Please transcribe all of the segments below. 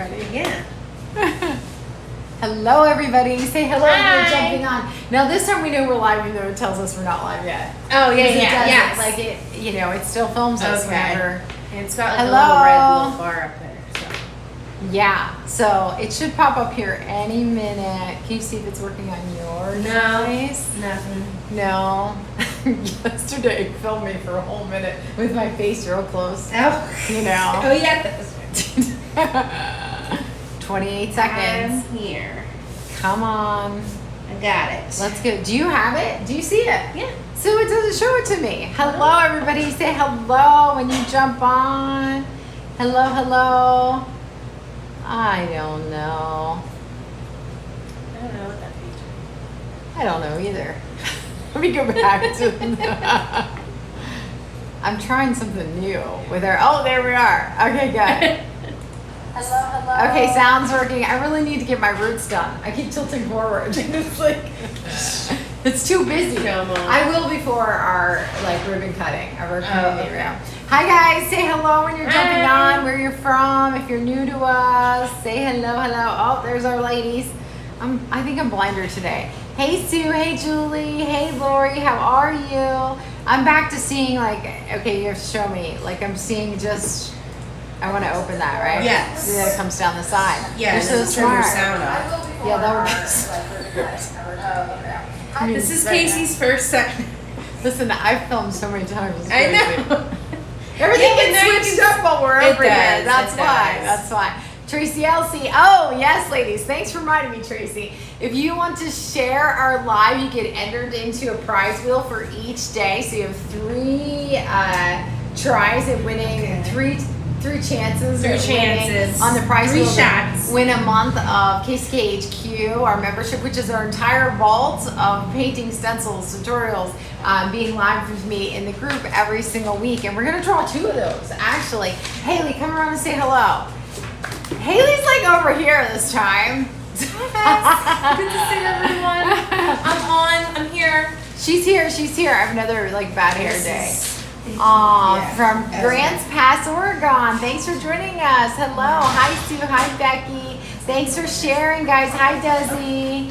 Ready? Yeah. Hello, everybody. Say hello when Hi. you're jumping on. Now, this time we know we're live, even though it tells us we're not live yet. Oh, yeah, Because it yeah, does yes. it, like it, you know, it still films us Okay. whenever. And it's got like Hello. a little red little bar up there. So. Yeah, so it should pop up here any minute. Can you see if it's working on your device? Nothing. No. Yesterday, it filmed me for a whole minute with my face real close. Oh. You know. Oh, yeah, that was right. 28 seconds. I'm here. Come on. I got it. Let's go. Do you have it? Do you see it? Yeah. So it doesn't show it to me. Hello, everybody. Say hello when you jump on. Hello, hello. I don't know. I don't know what that feature I don't know either. Let me go back to I'm trying something new with our, oh, there we are. Okay, good. Hello, hello. Okay, sound's working. I really need to get my roots done. I keep tilting forward. It's like, it's too busy. Come on. I will before our like ribbon cutting of our community room. Hi guys, say hello when you're jumping Hi. on, where you're from. If you're new to us, say hello, hello. Oh, there's our ladies. I think I'm blinder today. Hey Sue, hey Julie, hey Lori, how are you? I'm back to seeing like, okay, you have to show me. Like I'm seeing just, I want to open that, right? Yes. See that it comes down the side. Yeah, You're so and turn your smart. sound off. Yeah, that would be. This is Casey's first time. Listen, I've filmed so many times. It's I crazy. know. Everything Yeah, but now you gets switched can- up while we're It over here. does, That's it why. does. That's why. Tracy Elsie. Oh, yes, ladies. Thanks for reminding me, Tracy. If you want to share our live, you get entered into a prize wheel for each day. So you have three tries at winning, three chances. Three at winning chances. on the prize Three wheel. to shots. Win a month of KCKHQ, our membership, which is our entire vault of painting, stencils, tutorials, being live with me in the group every single week. And we're going to draw 2 of those, actually. Haley, come around and say hello. Haley's like over here this time. Good to see everyone. I'm here. She's here. I have another like bad hair day. Yeah, From that's Grants Pass, Oregon. Thanks for joining us. Hello. Hi, Sue. Hi, Becky. Thanks for sharing, guys. Hi, Desi.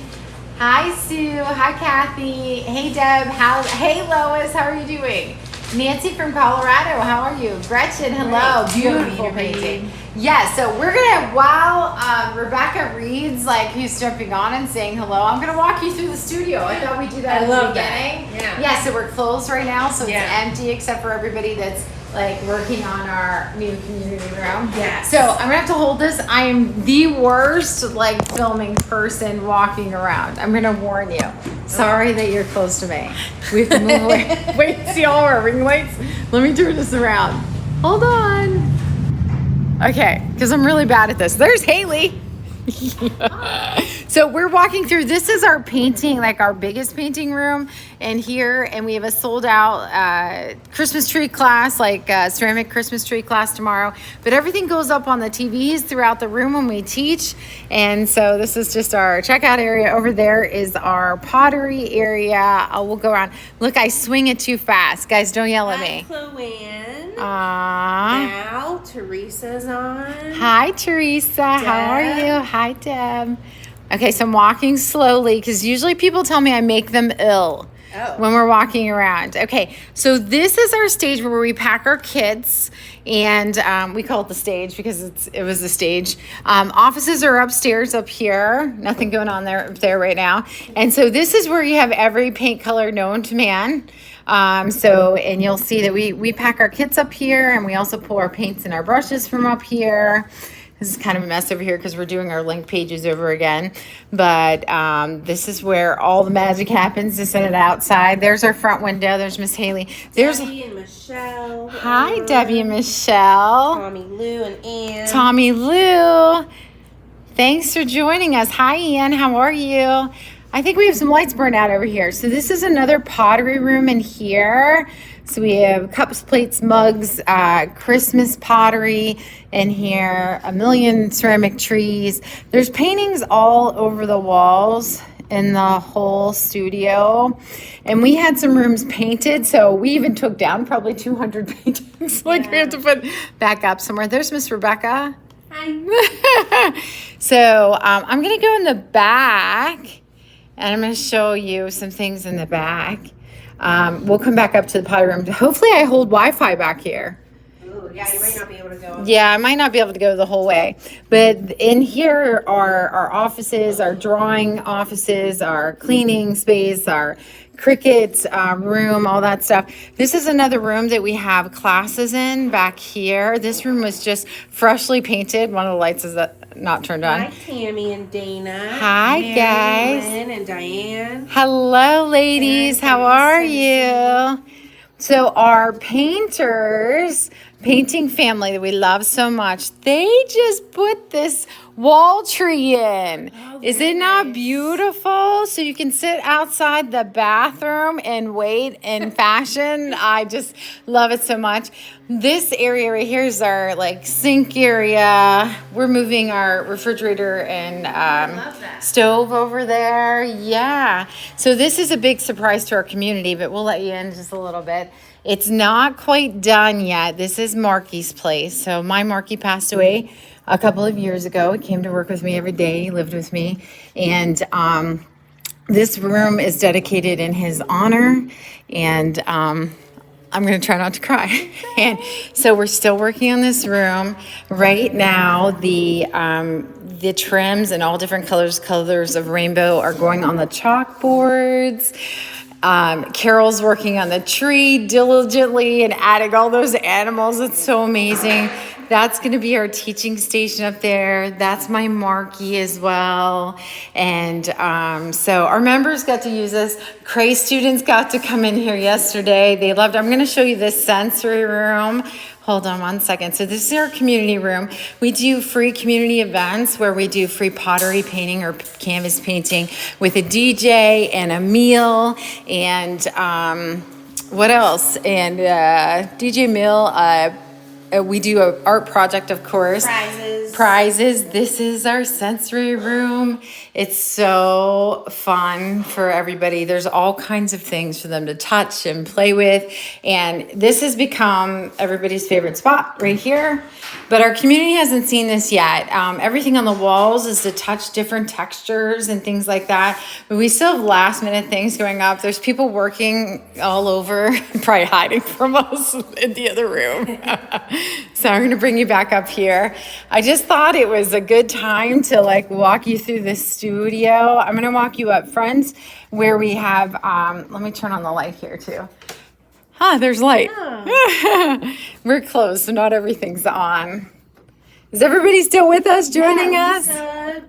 Hi, Sue. Hi, Kathy. Hey, Deb. Hey, Lois. How are you doing? Nancy from Colorado. How are you? Gretchen. Hello. Great. Beautiful You want me to painting. read? Yeah, so we're gonna, while Rebecca reads, like who's jumping on and saying hello, I'm gonna walk you through the studio. I thought we'd do that I at the love that. beginning. Yeah. Yeah, so we're closed right now, so it's Yeah. empty except for everybody that's like working on our new community room. Yes. So I'm gonna have to hold this. I am the worst like filming person walking around. I'm gonna warn you. Sorry that you're close to me. We have to move away. Wait, see all our ring lights? Let me turn this around. Hold on. Okay, because I'm really bad at this. There's Haley. So we're walking through, this is our painting, like our biggest painting room in here, and we have a sold out Christmas tree class, like ceramic Christmas tree class tomorrow, but everything goes up on the TVs throughout the room when we teach. And so this is just our checkout area. Over there is our pottery area. We'll go around. Look, I swing it too fast. Guys, don't yell at me. Hi, Chloanne. Aww. Now Teresa's on. Hi, Teresa. How are Deb. you? Hi, Deb. Okay, so I'm walking slowly because usually people tell me I make them ill when we're walking around. Okay, so this is our stage where we pack our kits, and we call it the stage because it was the stage. Offices are upstairs up here. Nothing going on there right now. And so this is where you have every paint color known to man. And you'll see that we pack our kits up here, and we also pull our paints and our brushes from up here. This is kind of a mess over here because we're doing our link pages over again. But this is where all the magic happens. To set it outside. There's our front window. There's Miss Haley. There's Debbie and Michelle. Hi, Debbie and Michelle. Tommy Lou and Ann. Tommy Lou. Thanks for joining us. Hi, Ian. How are you? I think we have some lights burned out over here. So this is another pottery room in here. So we have cups, plates, mugs, Christmas pottery in here, a million ceramic trees. There's paintings all over the walls in the whole studio. And we had some rooms painted, so we even took down probably 200 paintings. We have to put back up somewhere. There's Miss Rebecca. Hi. So I'm going to go in the back, and I'm going to show you some things in the back. We'll come back up to the potty room. Hopefully I hold Wi-Fi back here. Ooh, yeah, you might not be able to go. Yeah, I might not be able to go the whole way. But in here are our offices, our drawing offices, our cleaning space, our cricket room, all that stuff. This is another room that we have classes in back here. This room was just freshly painted. One of the lights is not turned on. Hi, Tammy and Dana. Hi, Mary, guys. Lynn, and Diane. Hello, ladies. How are you? So our painting family that we love so much, they just put this wall tree in. Oh, Is it not nice. beautiful? So you can sit outside the bathroom and wait in fashion. I just love it so much. This area right here is our like sink area. We're moving our refrigerator and love that. stove over there. Yeah. So this is a big surprise to our community, but we'll let you in just a little bit. It's not quite done yet. This is Marky's place. So my Marky passed away a couple of years ago. He came to work with me every day. He lived with me. And this room is dedicated in his honor. And I'm going to try not to cry. And so we're still working on this room. Right now, the trims and all different colors of rainbow are going on the chalkboards. Carol's working on the tree diligently and adding all those animals. It's so amazing. That's going to be our teaching station up there. That's my Marky as well. And so our members got to use this. Cray students got to come in here yesterday. They loved it. I'm going to show you this sensory room. Hold on one second. So this is our community room. We do free community events where we do free pottery painting or canvas painting with a DJ and a meal and what else? And DJ meal. We do an art project, of course. Prizes. This is our sensory room. It's so fun for everybody. There's all kinds of things for them to touch and play with. And this has become everybody's favorite spot right here. But our community hasn't seen this yet. Everything on the walls is to touch different textures and things like that. But we still have last minute things going up. There's people working all over, probably hiding from us in the other room. So I'm going to bring you back up here. I just thought it was a good time to like walk you through the studio. I'm going to walk you up front where we have, let me turn on the light here too. There's light. Oh. We're closed, so not everything's on. Is everybody still with us, joining us? Lisa,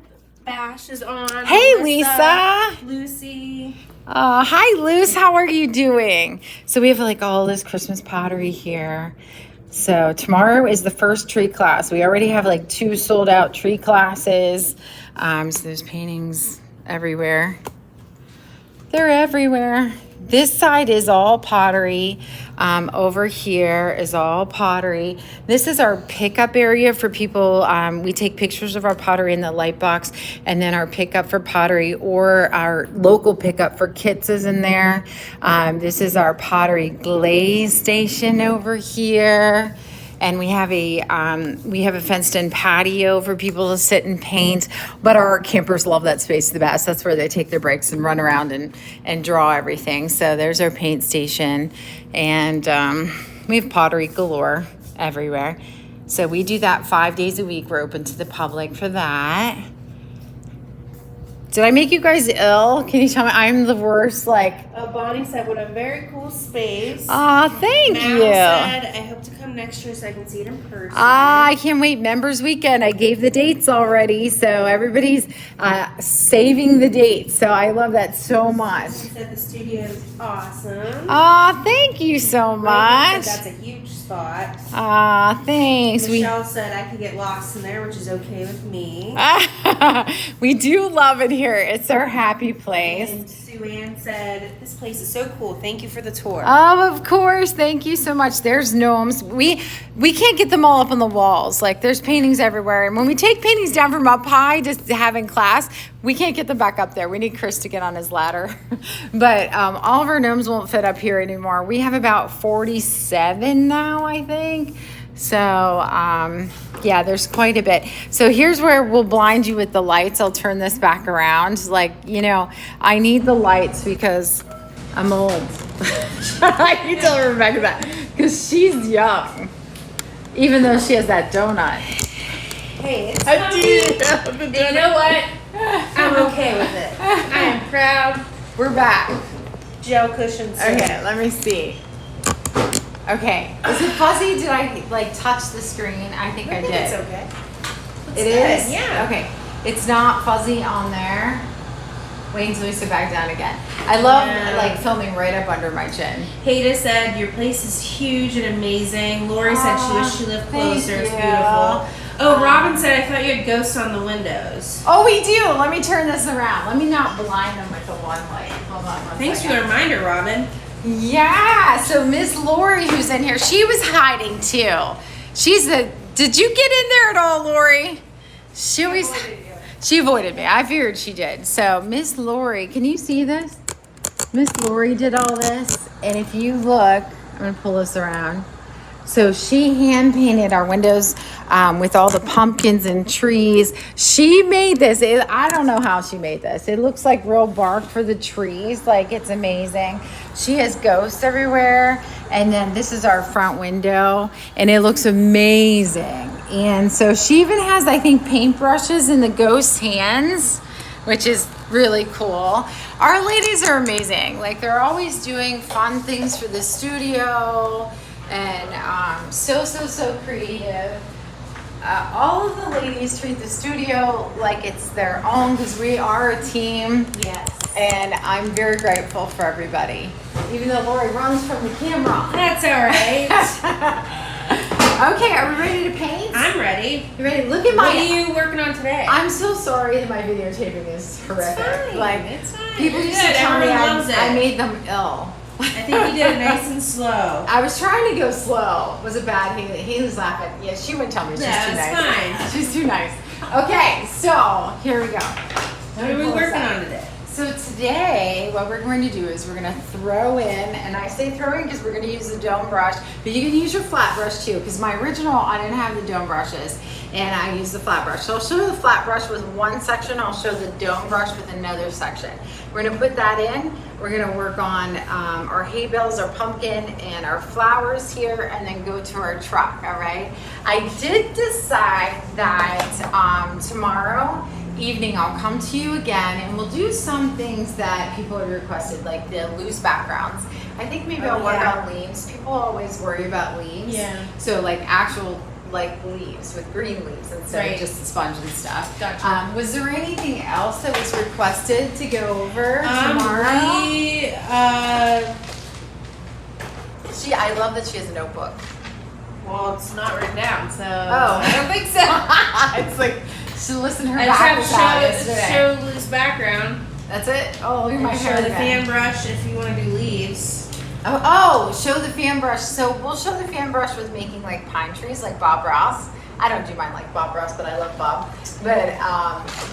Bash is on. Hey, Melissa, Lisa. Lucy. Hi, Luce. How are you doing? So we have like all this Christmas pottery here. So tomorrow is the first tree class. We already have like 2 sold out tree classes. So there's paintings everywhere. They're everywhere. This side is all pottery. Over here is all pottery. This is our pickup area for people. We take pictures of our pottery in the light box, and then our pickup for pottery or our local pickup for kits is in there. This is our pottery glaze station over here. And we have a fenced-in patio for people to sit and paint. But our campers love that space the best. That's where they take their breaks and run around and draw everything. So there's our paint station. And we have pottery galore everywhere. So we do that 5 days a week. We're open to the public for that. Did I make you guys ill? Can you tell me? I'm the worst, Bonnie said, what a very cool space. Aw, thank Mal you. said, I hope to come next year so I can see it in person. I can't wait. Members Weekend. I gave the dates already, so everybody's saving the dates. So I love that so much. She said the studio is awesome. Aw, thank you so much. That's a huge spot. Aw, thanks. Michelle said I could get lost in there, which is okay with me. We do love it here. It's our happy place. And Sue Ann said, this place is so cool. Thank you for the tour. Oh, of course. Thank you so much. There's gnomes. We can't get them all up on the walls. Like, there's paintings everywhere. And when we take paintings down from up high just to have in class, we can't get them back up there. We need Chris to get on his ladder. But all of our gnomes won't fit up here anymore. We have about 47 now, I think. So, yeah, there's quite a bit. So here's where we'll blind you with the lights. I'll turn this back around. Like, you know, I need the lights because I'm old. I can tell Rebecca that because she's young, even though she has that donut. Hey, it's comfy. You know what? I'm okay with it. I am proud. We're back. Gel cushions. Okay, let me see. Okay, is it fuzzy? Did I like touch the screen? I think I did. It's okay. It is? Yeah. Okay. It's not fuzzy on there. Wait until we sit back down again. I love like filming right up under my chin. Haida said your place is huge and amazing. Lori said she wished she lived closer. It's you. beautiful. Oh, Robin said I thought you had ghosts on the windows. Oh, we do. Let me turn this around. Let me not blind them with the one light. Hold on one Thanks second. for the reminder, Robin. Yeah, so Miss Lori, who's in here, she was hiding too. She's the. Did you get in there at all, Lori? She avoided me. I figured she did. So Miss Lori, can you see this? Miss Lori did all this, and if you look, I'm gonna pull this around. So she hand painted our windows with all the pumpkins and trees. She made this. I don't know how she made this. It looks like real bark for the trees. Like, it's amazing. She has ghosts everywhere. And then this is our front window, and it looks amazing. And so she even has, I think, paintbrushes in the ghost's hands, which is really cool. Our ladies are amazing. Like, they're always doing fun things for the studio. And so creative. All of the ladies treat the studio like it's their own because we are a team. Yes. And I'm very grateful for everybody. Even though Lori runs from the camera. That's all right. Okay, are we ready to paint? I'm ready. You ready? Look at my... What are you working on today? I'm so sorry that my videotaping is horrific. It's fine. Like, It's fine. people You're used to good. tell me Everyone loves it. I made them ill. I think you did it nice and slow. I was trying to go slow. Was it bad? He was laughing. Yeah, she wouldn't tell me. She's Yeah, too it's nice. fine. She's too nice. Okay, so here we go. What are we working on today? So today, what we're going to do is we're going to throw in, and I say throw in because we're going to use the dome brush, but you can use your flat brush too, because my original, I didn't have the dome brushes, and I used the flat brush. So I'll show you the flat brush with one section, I'll show the dome brush with another section. We're going to put that in. We're going to work on our hay bales, our pumpkin, and our flowers here, and then go to our truck, all right? I did decide that tomorrow evening I'll come to you again and we'll do some things that people have requested, like the loose backgrounds. I think maybe I'll work on leaves. People always worry about leaves. Yeah. So like actual like leaves with green leaves instead of just the sponge and stuff. Gotcha. Was there anything else that was requested to go over tomorrow? I love that she has a notebook. Well, it's not written down, so. Oh, I don't think so. It's like she listened to her I back just have yesterday. to show loose background. That's it? Oh, look at my And hair show the again. fan brush if you want to do leaves. Oh, show the fan brush. So we'll show the fan brush with making like pine trees like Bob Ross. I don't do mine like Bob Ross, but I love Bob. But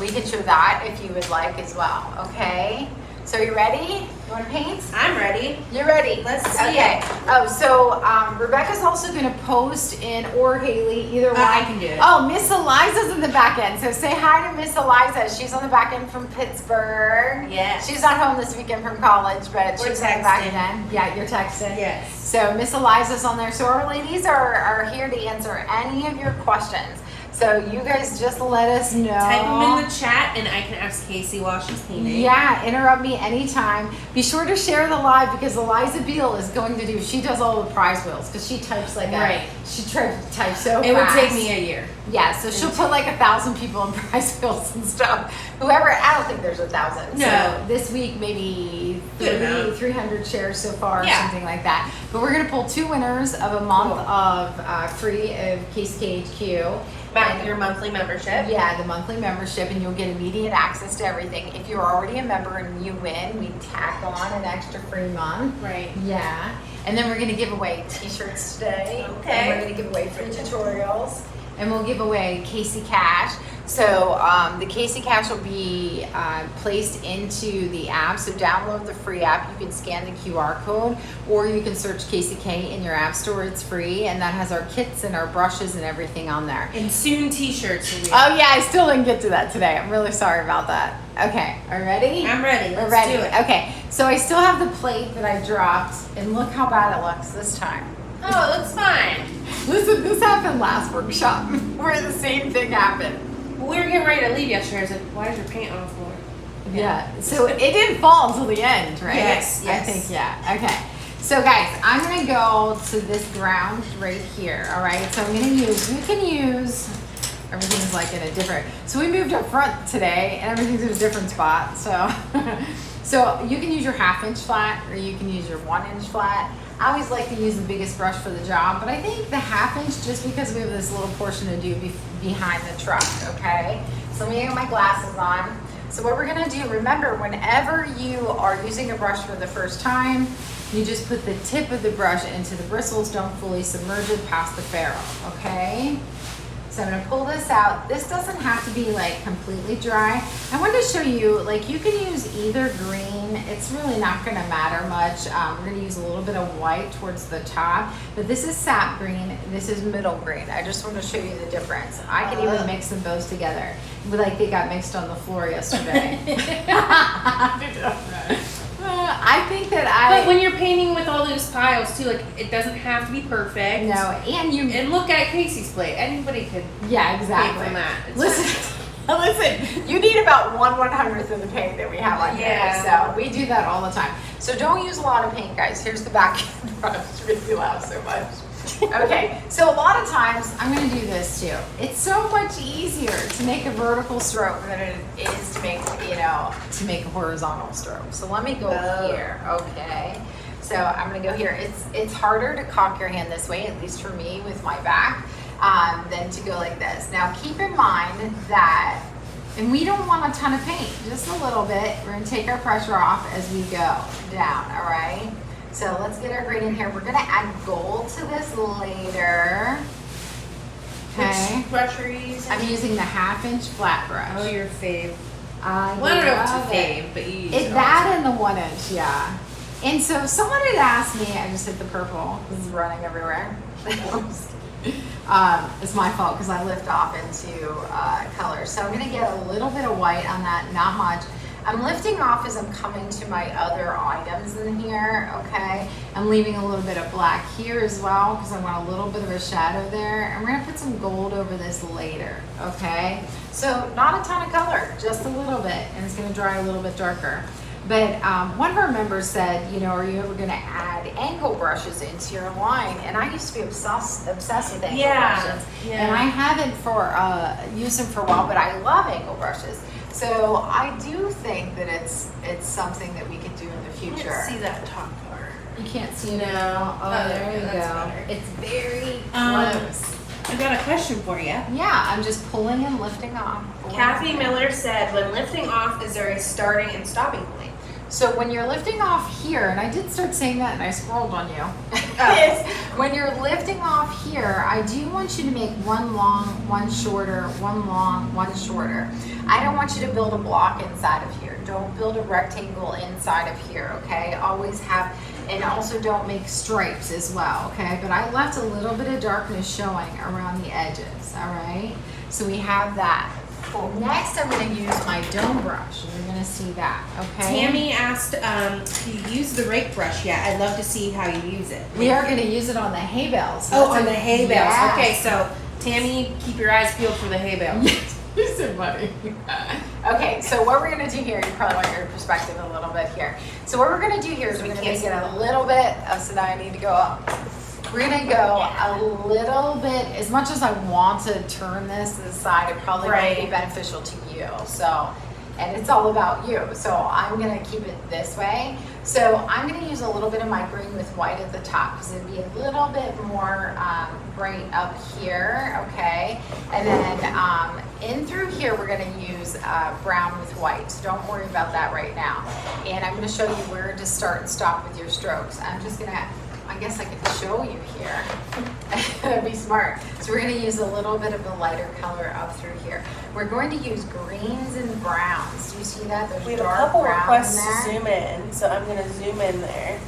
we can show that if you would like as well, okay? So you ready? You want to paint? I'm ready. You're ready. Let's see Okay. it. Oh, so Rebecca's also going to post in, or Haley, either one. I can do it. Oh, Miss Eliza's in the back end. So say hi to Miss Eliza. She's on the back end from Pittsburgh. Yes. She's not home this weekend from college, but We're she's on the back texting. end. Yeah, you're texting. Yes. So Miss Eliza's on there. So our ladies are here to answer any of your questions. So you guys just let us know. Type them in the chat and I can ask Casey while she's painting. Yeah, interrupt me anytime. Be sure to share the live because Eliza Beal is going to do, she does all the prize wheels because she types like she types so It fast. would take me a year. Yeah, so she'll put like 1,000 people in prize wheels and stuff. Whoever, I don't think there's 1,000. No. So this week maybe Good amount. 300 shares so far Yeah. or something like that. But we're going to pull 2 winners of a month of free of KCKHQ. Back your monthly membership. Yeah, the monthly membership, and you'll get immediate access to everything. If you're already a member and you win, we tack on an extra free month. Right. Yeah, and then we're going to give away t-shirts today. Okay. And we're going to give away free tutorials, and we'll give away Casey Cash. So the Casey Cash will be placed into the app. So download the free app. You can scan the QR code, or you can search Casey K in your app store. It's free, and that has our kits and our brushes and everything on there. And soon T-shirts will be Oh yeah, I still didn't get to that today. I'm really sorry about that. Okay, are you ready? I'm ready. We're Let's ready. do it. Okay, so I still have the plate that I dropped, and look how bad it looks this time. Oh, it looks fine. Listen, this happened last workshop where the same thing happened. We were getting ready to leave yesterday. I was like, why is your paint on the floor? Yeah, so it didn't fall until the end, right? Yes, I yes. think, yeah. Okay. So guys, I'm gonna go to this ground right here, all right? So I'm gonna use, you can use, everything's like in a different, so we moved up front today and everything's in a different spot, so. So you can use your 1/2 inch flat or you can use your 1 inch flat. I always like to use the biggest brush for the job, but I think the 1/2 inch, just because we have this little portion to do behind the truck, okay? So let me get my glasses on. So what we're gonna do, remember, whenever you are using a brush for the first time, you just put the tip of the brush into the bristles, don't fully submerge it past the ferrule, okay? So I'm gonna pull this out. This doesn't have to be like completely dry. I wanted to show you, like you can use either green. It's really not gonna matter much. We're gonna use a little bit of white towards the top, but this is sap green, this is middle green. I just want to show you the difference. I can even mix them both together. Like they got mixed on the floor yesterday. I think that But when you're painting with all those piles too, like it doesn't have to be perfect. No, and look at Casey's plate. Anybody could yeah, exactly. paint from that. It's Listen, you need about 1/100th of the paint that we have on here. So we do that all the time. So don't use a lot of paint, guys. Here's the back of the brush. Makes me laugh so much. Okay, so a lot of times, I'm gonna do this too. It's so much easier to make a vertical stroke than it is to make, to make a horizontal stroke. So let me go here, okay? So I'm gonna go here. It's harder to cock your hand this way, at least for me with my back, than to go like this. Now keep in mind that, and we don't want a ton of paint, just a little bit. We're gonna take our pressure off as we go down, all right? So let's get our green in here. We're gonna add gold to this later. Okay. Which brush are you using? I'm using the 1/2 inch flat brush. Oh, your fave. I Well, I don't know if love it's a fave, but you use It's it. that and the 1 inch, yeah. And so someone had asked me, I just hit the purple. This is running everywhere. It's my fault because I lift off into color. So I'm gonna get a little bit of white on that, not much. I'm lifting off as I'm coming to my other items in here, okay? I'm leaving a little bit of black here as well because I want a little bit of a shadow there. And we're gonna put some gold over this later, okay? So not a ton of color, just a little bit, and it's gonna dry a little bit darker. But one of our members said, are you ever gonna add angle brushes into your line? And I used to be obsessed with angle brushes. Yeah. And I haven't used them for a while, but I love angle brushes. So I do think that it's something that we could do in the future. Let's see that top part. You can't see it now. Oh, there you that's go. better. It's very close. I got a question for you. Yeah, I'm just pulling and lifting off. Kathy Miller said, when lifting off, is there a starting and stopping point? So when you're lifting off here, and I did start saying that and I scrolled on you. When you're lifting off here, I do want you to make one long, one shorter, one long, one shorter. I don't want you to build a block inside of here. Don't build a rectangle inside of here, okay? Always have, and also don't make stripes as well, okay? But I left a little bit of darkness showing around the edges, all right? So we have that. Next, I'm going to use my dome brush. You're going to see that, okay? Tammy asked, do you use the rake brush yet? I'd love to see how you use it. We are going to use it on the hay bales. Oh, on the hay bales. Yes. Okay, so Tammy, keep your eyes peeled for the hay bale. You're so funny. Okay, so what we're going to do here, you probably want your perspective a little bit here. So what we're going to do here is we're going to make it a little bit, so now I need to go up. We're gonna go a little bit, as much as I want to turn this to the side, it probably won't be beneficial to you. So, and it's all about you. So I'm gonna keep it this way. So I'm gonna use a little bit of my green with white at the top because it'd be a little bit more bright up here, okay? And then in through here, we're gonna use brown with white. So don't worry about that right now. And I'm gonna show you where to start and stop with your strokes. I'm just gonna I guess I could show you here. That'd be smart. So we're going to use a little bit of a lighter color up through here. We're going to use greens and browns. Do you see that? There's We have a dark couple brown requests in to there. zoom in, so I'm gonna zoom in there.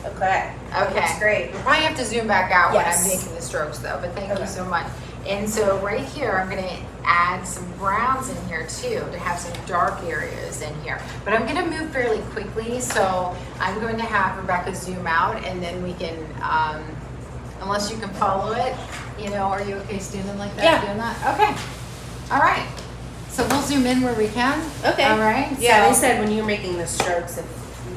Okay. Okay. That's great. We'll probably have to zoom back out Yes. when I'm making the strokes though, but thank Okay. you so much. And so right here, I'm gonna add some browns in here too, to have some dark areas in here. But I'm gonna move fairly quickly, so I'm going to have Rebecca zoom out and then we can, unless you can follow it, you know, are you okay standing like that, Yeah. doing that? Okay, all right. So we'll zoom in where we can. Okay. All right. Yeah, they so- said when you're making the strokes.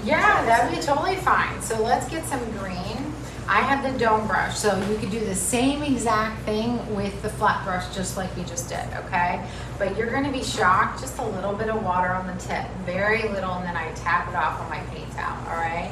Yeah, that'd be totally fine. So let's get some green. I have the dome brush, so you could do the same exact thing with the flat brush just like we just did, okay? But you're gonna be shocked, just a little bit of water on the tip, very little, and then I tap it off on my paint towel, all right?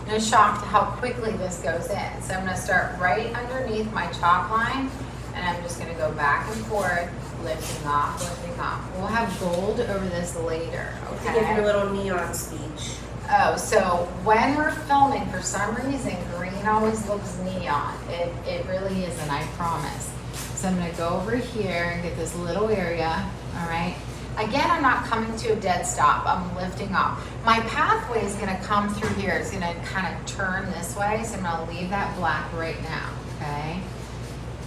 You're shocked how quickly this goes in. So I'm gonna start right underneath my chalk line, and I'm just gonna go back and forth, lifting off, lifting off. We'll have gold over this later, To give your okay? little neon speech. Oh, so when we're filming, for some reason, green always looks neon. It really isn't, I promise. So I'm gonna go over here and get this little area, all right? Again, I'm not coming to a dead stop, I'm lifting off. My pathway is gonna come through here. It's gonna kind of turn this way, so I'm gonna leave that black right now, okay?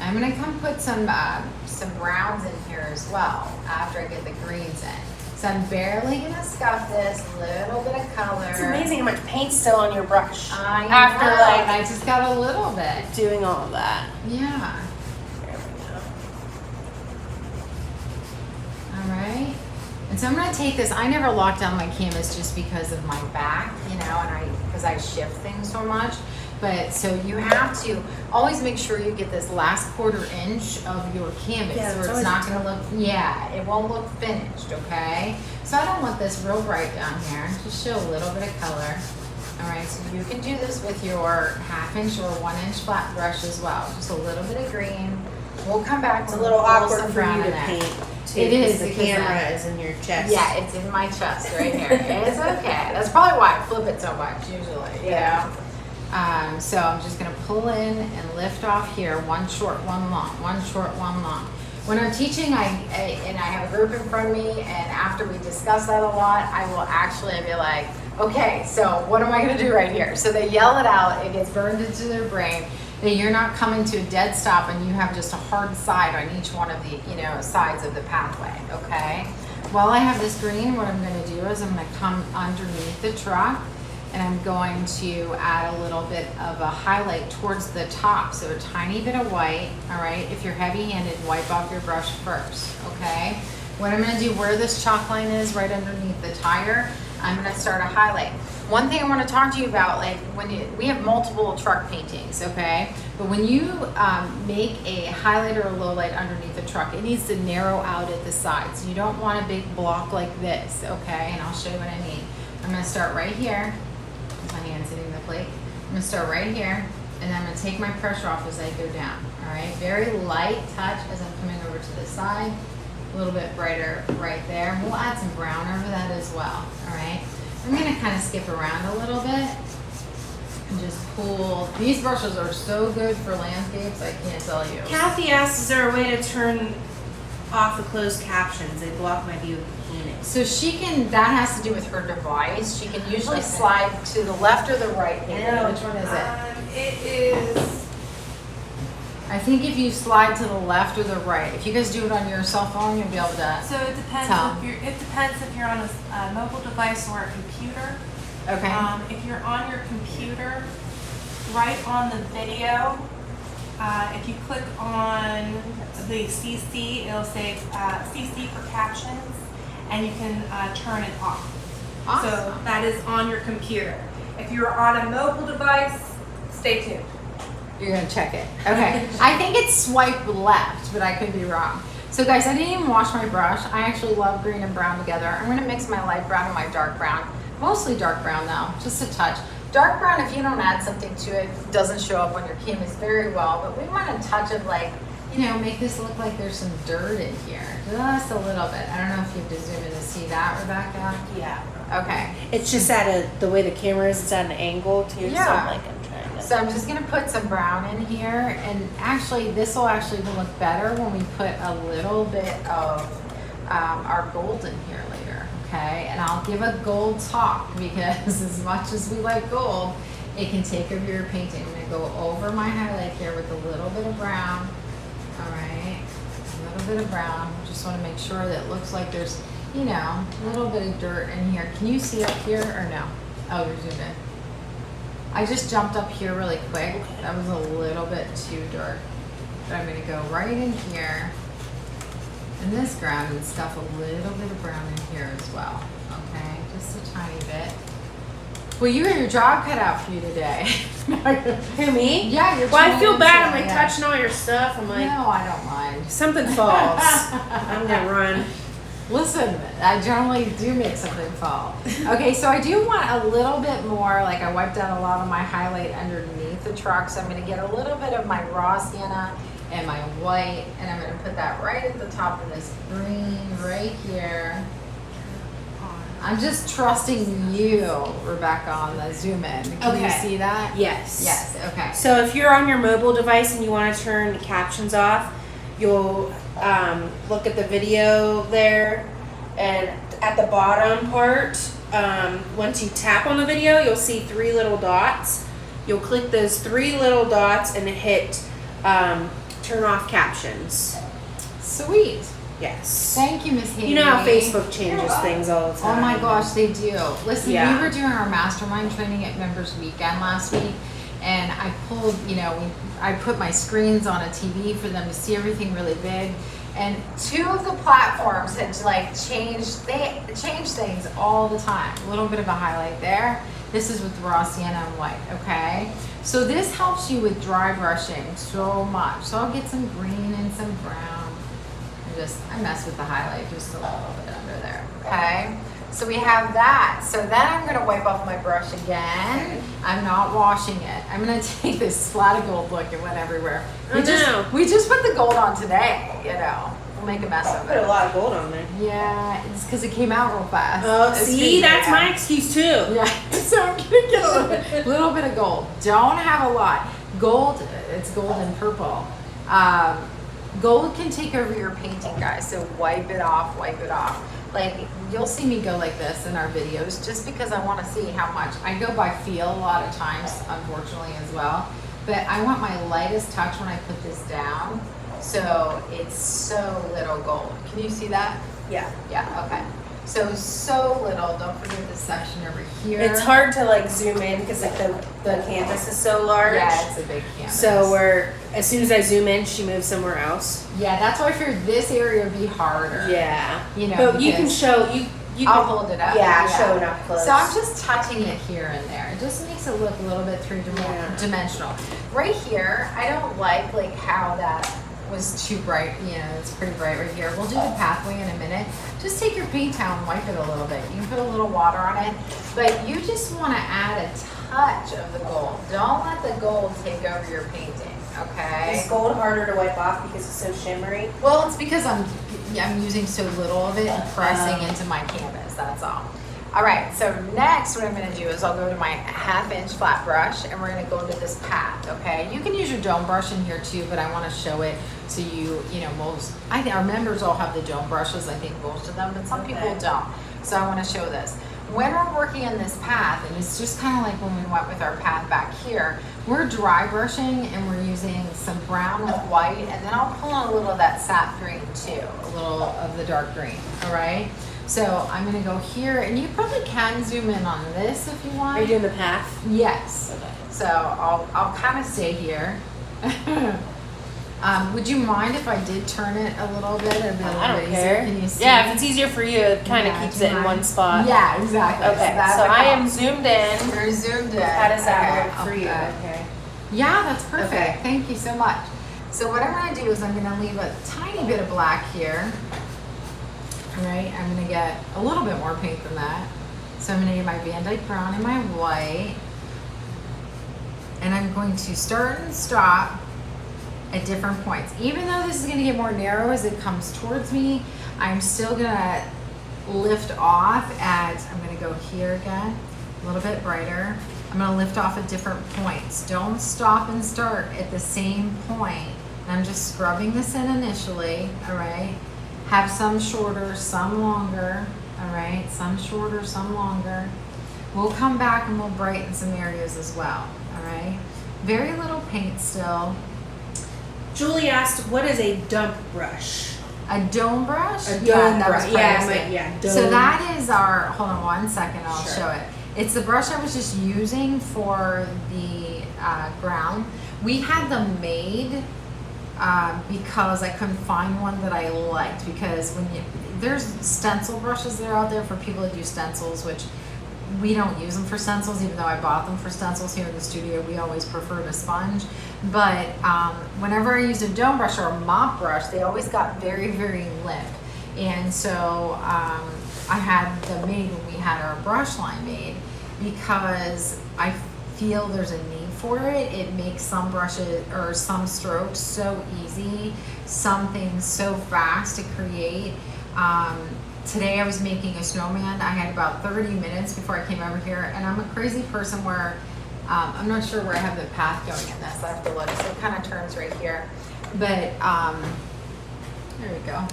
I'm gonna come put some browns in here as well after I get the greens in. So I'm barely gonna scuff this, little bit of color. It's amazing how much paint's still on your brush. I After, know, like, and I just got a little bit. doing all of that. Yeah. There we go. All right. And so I'm gonna take this. I never lock down my canvas just because of my back, you know, and because I shift things so much. But so you have to always make sure you get this last 1/4 inch of your canvas, Yeah, or it's it's always not a gonna look. Yeah, it won't look finished. Okay. So I don't want this real bright down here. Just show a little bit of color. All right. So you can do this with your 1/2 inch or 1 inch flat brush as well. Just a little bit of green. We'll come back. It's a when little we pull awkward some for brown you to in there. paint. Too, It is, The because camera I- is in your chest. Yeah, it's in my chest right here. It's okay. That's probably why I flip it so much usually. Yeah. So I'm just gonna pull in and lift off here, one short, one long, one short, one long. When I'm teaching, I have a group in front of me, and after we discuss that a lot, I will actually be like, okay, so what am I gonna do right here? So they yell it out, it gets burned into their brain, that you're not coming to a dead stop and you have just a hard side on each one of the, sides of the pathway, okay? While I have this green, what I'm gonna do is I'm gonna come underneath the truck, and I'm going to add a little bit of a highlight towards the top, so a tiny bit of white, all right? If you're heavy-handed, wipe off your brush first, okay? What I'm gonna do, where this chalk line is, right underneath the tire, I'm gonna start a highlight. One thing I wanna talk to you about, like, we have multiple truck paintings, okay? But when you make a highlight or a low light underneath the truck, it needs to narrow out at the sides. You don't want a big block like this, okay? And I'll show you what I mean. I'm gonna start right here. My hand's hitting the plate. I'm gonna start right here, and then I'm gonna take my pressure off as I go down. All right, very light touch as I'm coming over to the side. A little bit brighter right there. We'll add some brown over that as well. All right, I'm gonna kind of skip around a little bit and just pull. These brushes are so good for landscapes, I can't tell you. Kathy asked, is there a way to turn off the closed captions? They block my view of the painting. So that has to do with her device. She can usually slide to the left or the right. Yeah. Which one is it? It is. I think if you slide to the left or the right, if you guys do it on your cell phone, you'll be able to. So it depends Tell. it depends if you're on a mobile device or a computer. Okay. If you're on your computer, right on the video, if you click on the CC, it'll say CC for captions, and you can turn it off. Awesome. So that is on your computer. If you're on a mobile device, stay tuned. You're gonna check it. Okay. I think it's swipe left, but I could be wrong. So guys, I didn't even wash my brush. I actually love green and brown together. I'm gonna mix my light brown and my dark brown. Mostly dark brown though, just a touch. Dark brown, if you don't add something to it, doesn't show up on your canvas very well, but we want a touch of make this look like there's some dirt in here. Just a little bit. I don't know if you have to zoom in to see that, Rebecca. Yeah. Okay. It's just the way the camera is, it's at an angle too. So Yeah. I'm trying to. So I'm just gonna put some brown in here, and actually this will actually look better when we put a little bit of our gold in here later, okay? And I'll give a gold talk because as much as we like gold, it can take over your painting. I'm gonna go over my highlight here with a little bit of brown, all right? A little bit of brown. Just wanna make sure that it looks like there's, you know, a little bit of dirt in here. Can you see up here or no? Oh, you're zoomed in. I just jumped up here really quick. That was a little bit too dark. But I'm gonna go right in here. In this ground and stuff a little bit of brown in here as well. Okay, just a tiny bit. Well, you got your job cut out for you today. Who, me? Yeah, you're Well, I feel bad. I'm like yeah. touching all your stuff. I'm like, No, I don't mind. something falls. I'm gonna run. Listen, I generally do make something fall. Okay, so I do want a little bit more, like I wiped out a lot of my highlight underneath the truck, so I'm gonna get a little bit of my raw sienna and my white, and I'm gonna put that right at the top of this green right here. I'm just trusting you, Rebecca, on the zoom in. Can you Okay. see that? Yes. Yes, okay. So if you're on your mobile device and you want to turn the captions off, you'll look at the video there, and at the bottom part, once you tap on the video, you'll see 3 little dots. You'll click those 3 little dots and hit turn off captions. Sweet. Yes. Thank you, Miss Haley. You know how Facebook changes things all the Oh time. my gosh, they do. Listen, Yeah. we were doing our mastermind training at Members Weekend last week, and I pulled, you know, I put my screens on a TV for them to see everything really big. And 2 of the platforms had like changed, they change things all the time. A little bit of a highlight there. This is with raw sienna and white, okay? So this helps you with dry brushing so much. So I'll get some green and some brown. I mess with the highlight just a little bit under there, okay? So we have that. So then I'm gonna wipe off my brush again. I'm not washing it. I'm gonna take this splat of gold, look, it went everywhere. We just put the gold on today, you know. We'll make a mess of Put a it. lot of gold on there. Yeah, it's because it came out real fast. Oh, It's see, good, that's yeah. my excuse too. Yeah, so I'm gonna get a little bit of gold. Don't have a lot. Gold, it's gold and purple. Gold can take over your painting, guys, so wipe it off, wipe it off. Like, you'll see me go like this in our videos just because I want to see how much. I go by feel a lot of times, unfortunately, as well. But I want my lightest touch when I put this down, so it's so little gold. Can you see that? Yeah. Yeah, okay. So little. Don't forget this section over here. It's hard to like zoom in because like the canvas is so large. Yeah, it's a big canvas. So as soon as I zoom in, she moves somewhere else. Yeah, that's why I figured this area would be harder. Yeah. You know, But you can because- show you. I'll can, hold it up. Yeah, show it up close. So I'm just touching it here and there. It just makes it look a little bit three-dimensional. Right here, I don't like how that was too bright. You know, it's pretty bright right here. We'll do the pathway in a minute. Just take your paint towel and wipe it a little bit. You can put a little water on it, but you just want to add a touch of the gold. Don't let the gold take over your painting, okay? Is gold harder to wipe off because it's so shimmery? Well, it's because I'm using so little of it and pressing into my canvas, that's all. All right, so next what I'm gonna do is I'll go to my 1/2-inch flat brush and we're gonna go to this path, okay? You can use your dome brush in here too, but I wanna show it so you know, I think our members all have the dome brushes, I think most of them, but some people don't. So I wanna show this. When we're working in this path, and it's just kind of like when we went with our path back here, we're dry brushing and we're using some brown with white, and then I'll pull on a little of that sap green too, a little of the dark green, all right? So I'm gonna go here, and you probably can zoom in on this if you want. Are you doing the path? Yes. Okay. So I'll kind of stay here. Would you mind if I did turn it a little bit? It'd be a little I don't bit care. easier. Can you see? Yeah, if it's easier for you, it kind of Yeah, keeps do it you in mind? one spot. Yeah, exactly. Okay, that so would I help. am zoomed in. You're zoomed in. How does that Okay, work for you? okay. Yeah, that's perfect. Okay. Thank you so much. So what I'm going to do is I'm going to leave a tiny bit of black here. All right, I'm going to get a little bit more paint than that. So I'm going to get my Van Dyke brown and my white. And I'm going to start and stop at different points. Even though this is going to get more narrow as it comes towards me, I'm still going to lift off at, I'm going to go here again, a little bit brighter, I'm gonna lift off at different points. Don't stop and start at the same point. And I'm just scrubbing this in initially, all right? Have some shorter, some longer, all right? Some shorter, some longer. We'll come back and we'll brighten some areas as well, all right? Very little paint still. Julie asked, what is a dump brush? A dome brush? A dome that was brush. Yeah, crazy. yeah. So Dome. that is our, hold on one second, I'll Sure. show it. It's the brush I was just using for the ground. We had them made because I couldn't find one that I liked, because there's stencil brushes that are out there for people that do stencils, which we don't use them for stencils, even though I bought them for stencils here in the studio. We always preferred a sponge. But whenever I used a dome brush or a mop brush, they always got very, very limp. And so I had them made when we had our brush line made, because I feel there's a need for it. It makes some brushes or some strokes so easy, some things so fast to create. Today I was making a snowman. I had about 30 minutes before I came over here, and I'm a crazy person where I'm not sure where I have the path going in this. I have to look. So it kind of turns right here. But there we go.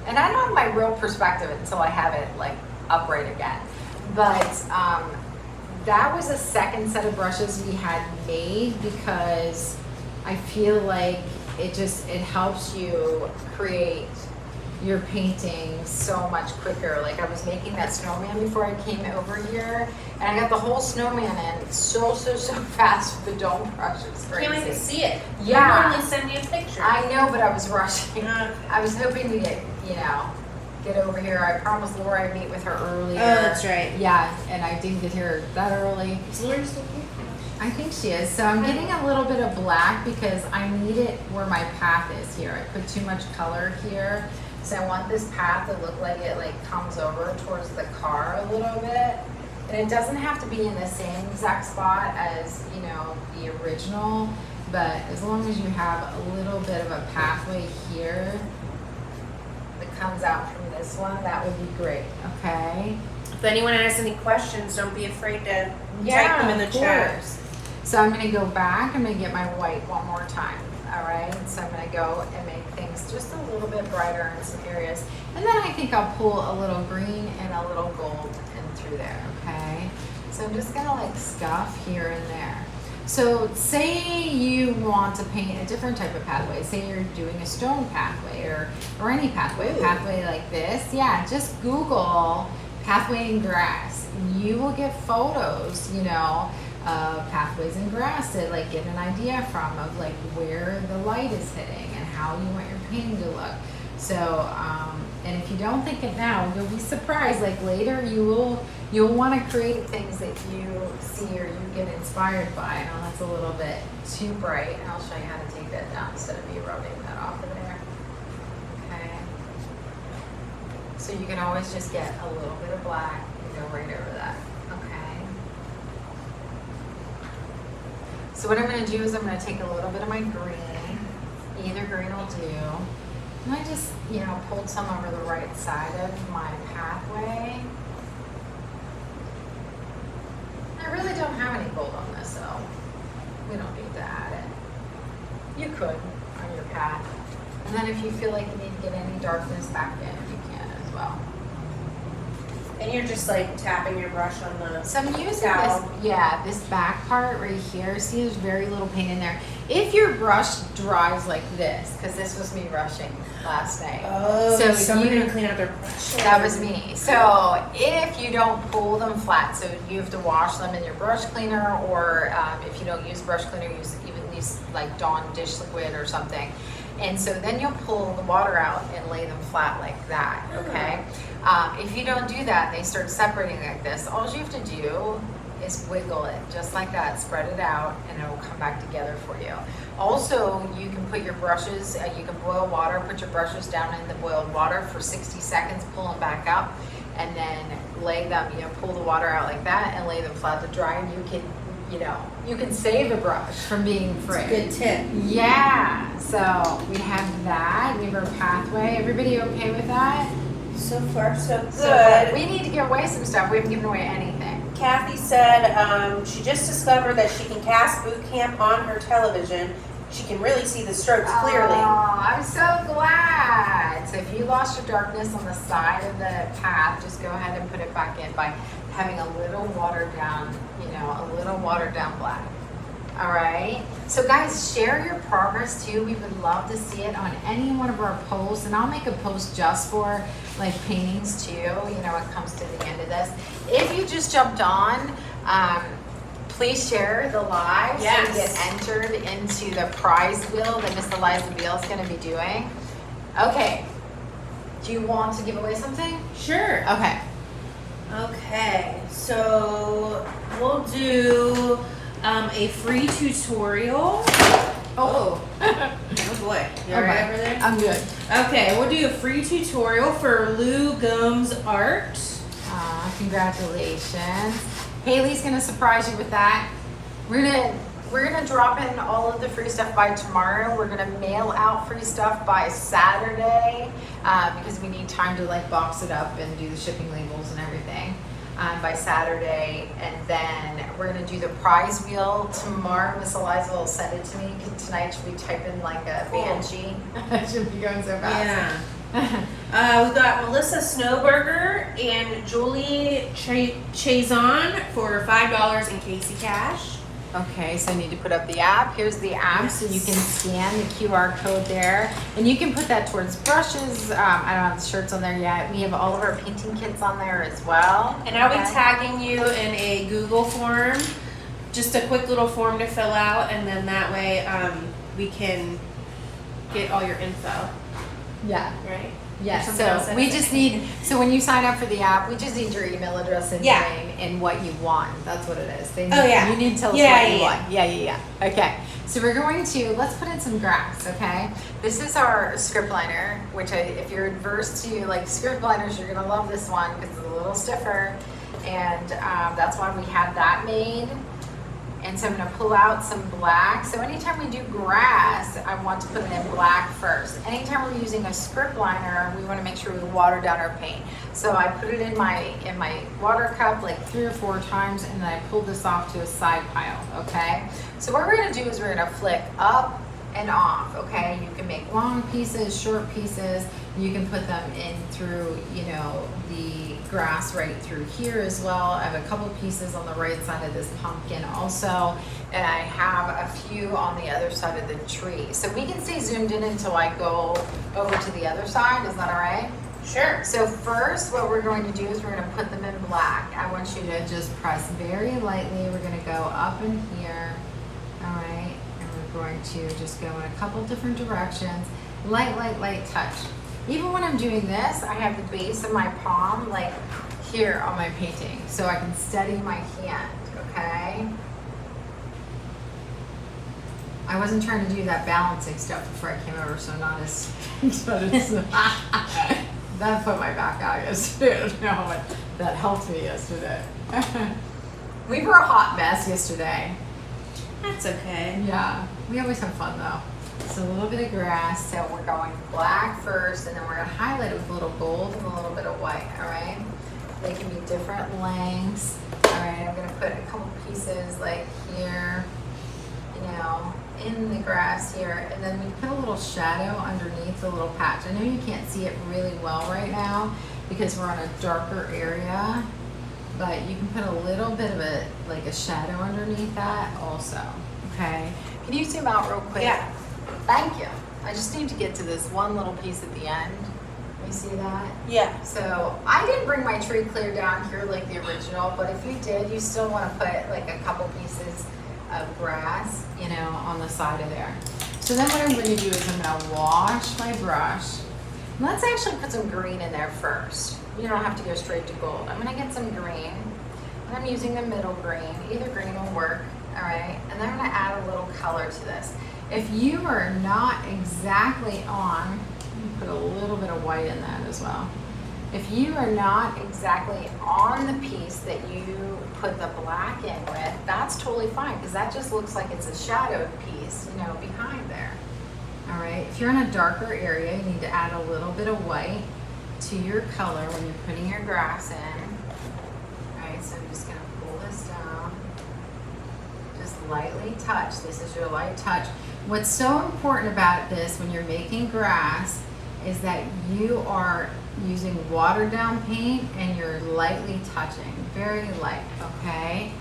And I don't have my real perspective until I have it like upright again. But that was a second set of brushes we had made, because I feel like it helps you create your painting so much quicker. Like I was making that snowman before I came over here, and I got the whole snowman in so fast with the dome brush. It was crazy. Can't wait to see it. Yeah. I normally send you a picture. I know, but I was rushing. I was hoping to get over here. I promised Laura I'd meet with her earlier. Oh, that's right. Yeah, and I didn't get here that early. Is Laura still here? I think she is. So I'm getting a little bit of black because I need it where my path is here. I put too much color here. So I want this path to look like it comes over towards the car a little bit. And it doesn't have to be in the same exact spot as, the original, but as long as you have a little bit of a pathway here that comes out from this one, that would be great, okay? If anyone has any questions, don't be afraid to type them in the chat. So I'm gonna go back, I'm gonna get my white one more time. All right, so I'm gonna go and make things just a little bit brighter in some areas. And then I think I'll pull a little green and a little gold in through there, okay? So I'm just gonna scuff here and there. So say you want to paint a different type of pathway. Say you're doing a stone pathway or any pathway, a pathway like this. Yeah, just Google pathway in grass. You will get photos, pathways in grass to get an idea from of where the light is hitting and how you want your painting to look. So and if you don't think it now, you'll be surprised. Later you'll want to create things that you see or you get inspired by. Now that's a little bit too bright, and I'll show you how to take that down instead of me rubbing that off of there. Okay. So you can always just get a little bit of black and go right over that. Okay. So what I'm going to do is I'm going to take a little bit of my green. Either green will do. And I just, pulled some over the right side of my pathway. I really don't have any gold on this, so we don't need to add it. You could on your path. And then if you feel like you need to get any darkness back in, you can as well. And you're just tapping your brush on the So I'm using towel. this back part right here. See, there's very little paint in there. If your brush dries like this, because this was me rushing last night. Oh, so someone didn't clean out their brush. That was me. So if you don't pull them flat, so you have to wash them in your brush cleaner, or if you don't use brush cleaner, use Dawn dish liquid or something. And so then you'll pull the water out and lay them flat like that, okay? If you don't do that and they start separating like this, all you have to do is wiggle it just like that, spread it out, and it will come back together for you. Also, you can put your brushes, you can boil water, put your brushes down in the boiled water for 60 seconds, pull them back up, and then lay them, pull the water out like that and lay them flat to dry, and you can save a brush from being frayed. Good tip. Yeah, so we have that, we have our pathway. Everybody okay with that? So far, so good. So we need to give away some stuff. We haven't given away anything. Kathy said she just discovered that she can cast boot camp on her television. She can really see the strokes clearly. Oh, I'm so glad. So if you lost your darkness on the side of the path, just go ahead and put it back in by having a little watered down, a little watered down black. All right. So guys, share your progress too. We would love to see it on any one of our posts, and I'll make a post just for like paintings too. It comes to the end of this. If you just jumped on, please share the live so you get entered into the prize wheel that Miss Eliza Beal is going to be doing. Okay. Do you want to give away something? Sure. Okay. Okay. So we'll do a free tutorial. Oh boy. You all right over there? I'm good. Okay, we'll do a free tutorial for Lou Gomes art. Congratulations. Haley's gonna surprise you with that. We're gonna drop in all of the free stuff by tomorrow. We're gonna mail out free stuff by Saturday because we need time to like box it up and do the shipping labels and everything by Saturday. And then we're gonna do the prize wheel tomorrow. Miss Eliza will send it to me. Tonight she'll be typing like a banshee. She'll be going so fast. Yeah. We've got Melissa Snowberger and Julie Chazon for $5 in Casey Cash. Okay, so I need to put up the app. Here's the app, so you can scan the QR code there. And you can put that towards brushes. I don't have the shirts on there yet. We have all of our painting kits on there as well. And I'll be tagging you in a Google form, just a quick little form to fill out, and then that way we can get all your info. Yeah. Right? Yes, so we just need, so when you sign up for the app, we just need your email address and name and what you want. That's what it is. You need to tell us what you want. Yeah. Okay, so we're going to, let's put in some grass, okay? This is our script liner, which if you're adverse to like script liners, you're gonna love this one because it's a little stiffer. And that's why we had that made. And so I'm gonna pull out some black. So anytime we do grass, I want to put it in black first. Anytime we're using a script liner, we wanna make sure we water down our paint. So I put it in my water cup like 3 or 4 times, and then I pulled this off to a side pile, okay? So what we're gonna do is we're gonna flick up and off, okay? You can make long pieces, short pieces. You can put them in through, the grass right through here as well. I have a couple pieces on the right side of this pumpkin also, and I have a few on the other side of the tree. So we can stay zoomed in until I go over to the other side. Is that all right? Sure. So first, what we're going to do is we're going to put them in black. I want you to just press very lightly. We're going to go up in here, all right? And we're going to just go in a couple different directions. Light touch. Even when I'm doing this, I have the base of my palm like here on my painting, so I can steady my hand, okay? I wasn't trying to do that balancing stuff before I came over, so not as that put my back out yesterday. I don't know, but that helped me yesterday. We were a hot mess yesterday. That's okay. Yeah, we always have fun though. So a little bit of grass. So we're going black first, and then we're gonna highlight it with a little gold and a little bit of white, all right? They can be different lengths. All right, I'm gonna put a couple pieces like here, in the grass here, and then we put a little shadow underneath the little patch. I know you can't see it really well right now because we're on a darker area, but you can put a little bit of a shadow underneath that also, okay? Can you zoom out real quick? Yeah. Thank you. I just need to get to this one little piece at the end. You see that? Yeah. So I didn't bring my tree clear down here like the original, but if you did, you still want to put like a couple pieces of grass, on the side of there. So then what I'm going to do is I'm going to wash my brush. And let's actually put some green in there first. You don't have to go straight to gold. I'm going to get some green, and I'm using the middle green. Either green will work, all right? And then I'm going to add a little color to this. If you are not exactly on, put a little bit of white in that as well. If you are not exactly on the piece that you put the black in with, that's totally fine, because that just looks like it's a shadowed piece, behind there. All right, if you're in a darker area, you need to add a little bit of white to your color when you're putting your grass in. All right, right, so I'm just gonna pull this down. Just lightly touch. This is your light touch. What's so important about this when you're making grass is that you are using watered down paint and you're lightly touching, very light, okay?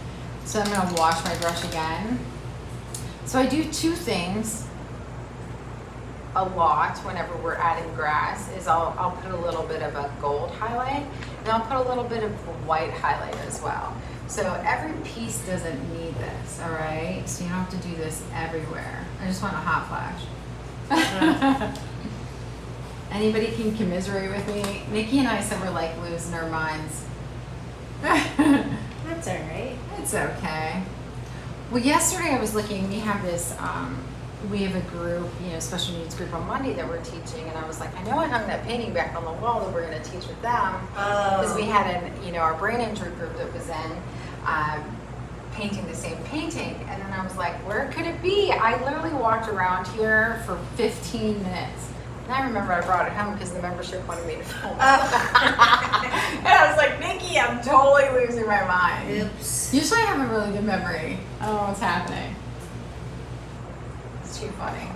So I'm gonna wash my brush again. So I do two things a lot whenever we're adding grass is I'll put a little bit of a gold highlight and I'll put a little bit of white highlight as well. So every piece doesn't need this, all right? So you don't have to do this everywhere. I just want a hot flash. Anybody can commiserate with me. Nikki and I said we're like losing our minds. That's all right. It's okay. Well, yesterday I was looking, we have this, we have a group, special needs group on Monday that we're teaching, and I was like, I know I hung that painting back on the wall that we're going to teach with them, because we had our brain injury group that was in, painting the same painting, and then I was like, where could it be? I literally walked around here for 15 minutes. And I remember I brought it home because the membership wanted me to film it. And I was like, Nikki, I'm totally losing my mind. Oops. Usually I have a really good memory. I don't know what's happening. It's too funny.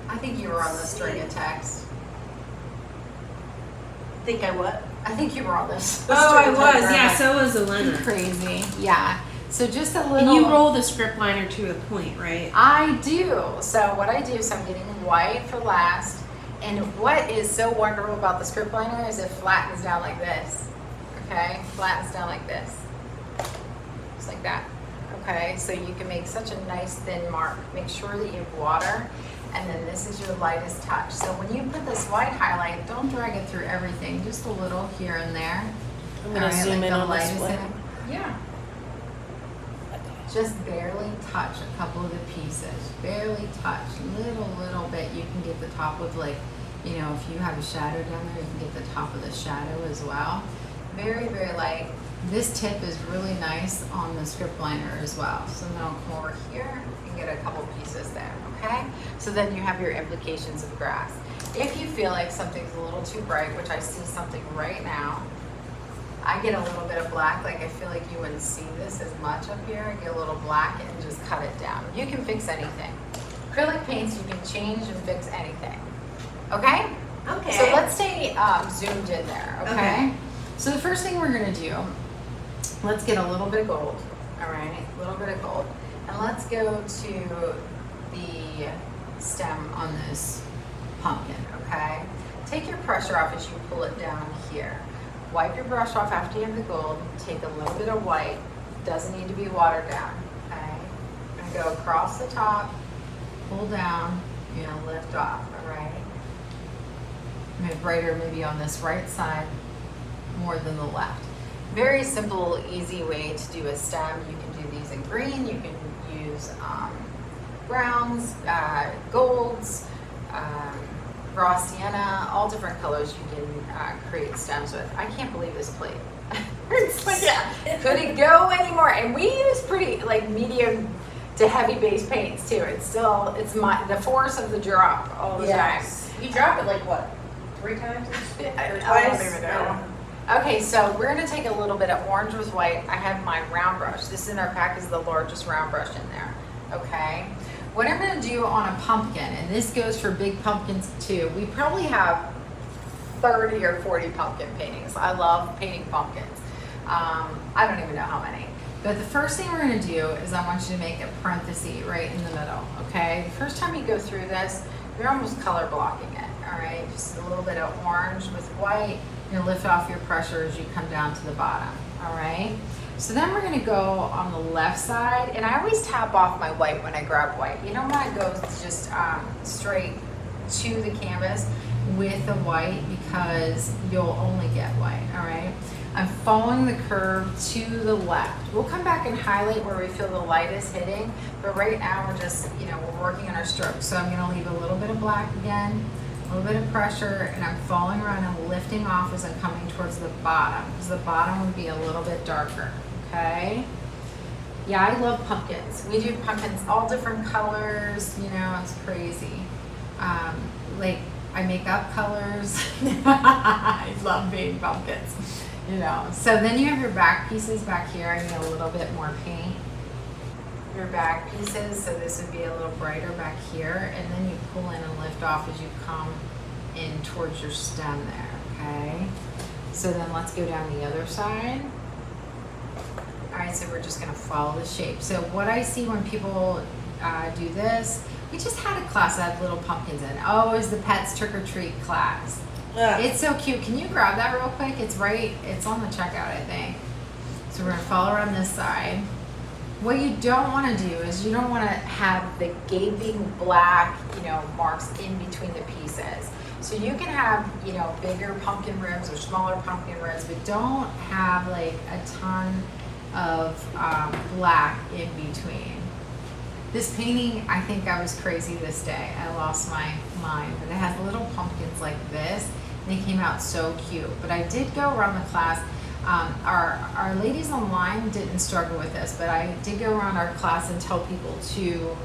I think you were on the string of text. Think I what? I think you were on this. Oh, I was. Yeah, so was Elena. Crazy. Yeah. So just a little. And you roll the script liner to a point, right? I do. So what I do is I'm getting white for last. And what is so wonderful about the script liner is it flattens down like this. Okay? Flattens down like this. Just like that. Okay? So you can make such a nice thin mark. Make sure that you have water. And then this is your lightest touch. So when you put this white highlight, don't drag it through everything. Just a little here and there. I'm going to zoom in on this one. Yeah. Just barely touch a couple of the pieces. Barely touch. Little bit. You can get the top of if you have a shadow down there, you can get the top of the shadow as well. Very, very light. This tip is really nice on the script liner as well. So then I'll come over here and get a couple pieces there, okay? So then you have your implications of grass. If you feel like something's a little too bright, which I see something right now, I get a little bit of black, like I feel like you wouldn't see this as much up here. I get a little black and just cut it down. You can fix anything. Acrylic paints, you can change and fix anything. Okay? Okay. So let's stay zoomed in there, okay? So the first thing we're gonna do, let's get a little bit of gold, all right? A little bit of gold. And let's go to the stem on this pumpkin, okay? Take your pressure off as you pull it down here. Wipe your brush off after you have the gold. Take a little bit of white. Doesn't need to be watered down, okay? I'm gonna go across the top, pull down, you're gonna lift off, all right? Maybe brighter maybe on this right side more than the left. Very simple, easy way to do a stem. You can do these in green, you can use browns, golds, raw sienna, all different colors you can create stems with. I can't believe this plate. It's like, yeah, could it go anymore? And we use pretty medium to heavy base paints too. It's the force of the drop all the time. You drop it like what? 3 times? I don't even know. Okay, so we're gonna take a little bit of orange with white. I have my round brush. This in our pack is the largest round brush in there, okay? What I'm gonna do on a pumpkin, and this goes for big pumpkins too, we probably have 30 or 40 pumpkin paintings. I love painting pumpkins. I don't even know how many. But the first thing we're gonna do is I want you to make a parenthesis right in the middle, okay? The first time you go through this, you're almost color blocking it, all right? Just a little bit of orange with white. You're gonna lift off your pressure as you come down to the bottom, all right? So then we're gonna go on the left side, and I always tap off my white when I grab white. You don't wanna go just straight to the canvas with the white because you'll only get white, all right? I'm following the curve to the left. We'll come back and highlight where we feel the light is hitting, but right now we're just, we're working on our strokes. So I'm gonna leave a little bit of black again, a little bit of pressure, and I'm following around and lifting off as I'm coming towards the bottom, because the bottom would be a little bit darker, okay? Yeah, I love pumpkins. We do pumpkins all different colors, it's crazy. I make up colors. I love painting pumpkins. You know, so then you have your back pieces back here. I need a little bit more paint. Your back pieces, so this would be a little brighter back here, and then you pull in and lift off as you come in towards your stem there, okay? So then let's go down the other side. All right, so we're just gonna follow the shape. So what I see when people do this, we just had a class that had little pumpkins in. Oh, it was the Pets Trick or Treat class. Yeah. It's so cute. Can you grab that real quick? It's on the checkout, I think. So we're gonna follow around this side. What you don't want to do is you don't want to have the gaping black, marks in between the pieces. So you can have, bigger pumpkin ribs or smaller pumpkin ribs, but don't have like a ton of black in between. This painting, I think I was crazy this day. I lost my mind, but it has little pumpkins like this. And they came out so cute. But I did go around the class. Our ladies online didn't struggle with this, but I did go around our class and tell people to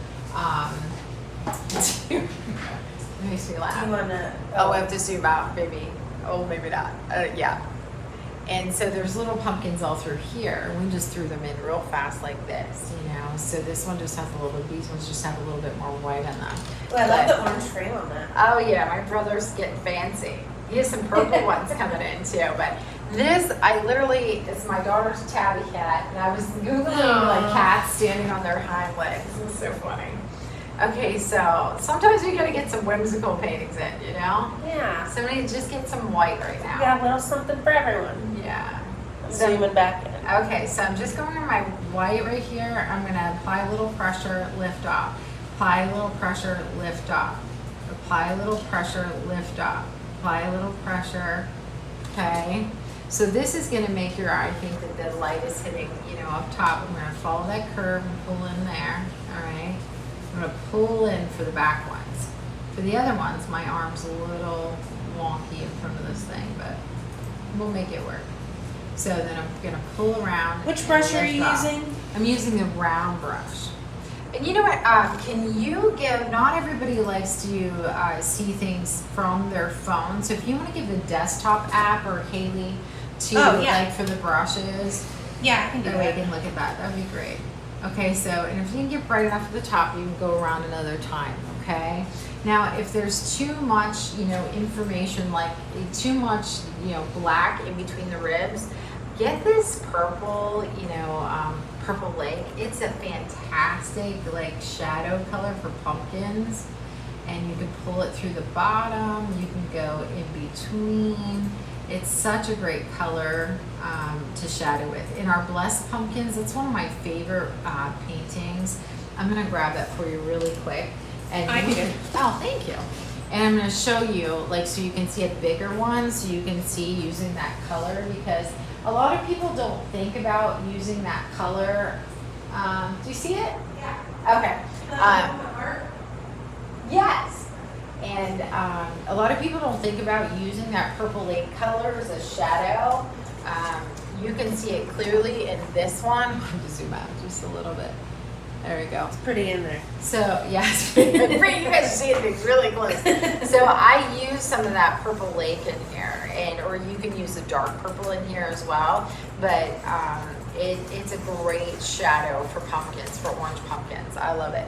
it makes me laugh. Do you wanna? Oh, I have to zoom out, maybe. Oh, maybe not. Yeah. And so there's little pumpkins all through here. We just threw them in real fast like this, So this one just has a little bit, these ones just have a little bit more white on them. Well, I love the orange frame on that. Oh yeah, my brother's getting fancy. He has some purple ones coming in too, but this, it's my daughter's tabby cat, and I was Googling like cats standing on their hind legs. This is so funny. Okay, so sometimes we gotta get some whimsical paintings in, Yeah. Somebody just get some white right We now. got a little something for everyone. Yeah. I'm zooming back in. Okay, so I'm just going on my white right here. I'm gonna apply a little pressure, lift off. Apply a little pressure, lift off. Apply a little pressure, lift off. Apply a little pressure, okay? So this is gonna make your eye think that the light is hitting, up top. I'm gonna follow that curve and pull in there, all right? I'm gonna pull in for the back ones. For the other ones, my arm's a little wonky in front of this thing, but we'll make it work. So then I'm gonna pull around. Which and brush are you lift off. using? I'm using the round brush. And you know what, can you give, not everybody likes to see things from their phone, so if you wanna give the desktop app or Haley to, like for the brushes, Yeah, I can do that way it. you can look at that, that'd be great. Okay, so, and if you can get bright enough at the top, you can go around another time, okay? Now, if there's too much, information, like too much, black in between the ribs, get this purple, Purple Lake. It's a fantastic, shadow color for pumpkins. And you can pull it through the bottom, you can go in between. It's such a great color to shadow with. In our Blessed Pumpkins, it's one of my favorite paintings. I'm gonna grab that for you really quick. And I you can. Oh, thank you. And I'm gonna show you, so you can see a bigger one, so you can see using that color, because a lot of people don't think about using that color. Do you see it? Yeah. Okay. Yes. And a lot of people don't think about using that Purple Lake color as a shadow. You can see it clearly in this one. I'm going to zoom out just a little bit. There we go. It's pretty in there. So, yes, you guys see it really close. So I use some of that Purple Lake in here, or you can use the dark purple in here as well. But it's a great shadow for pumpkins, for orange pumpkins. I love it.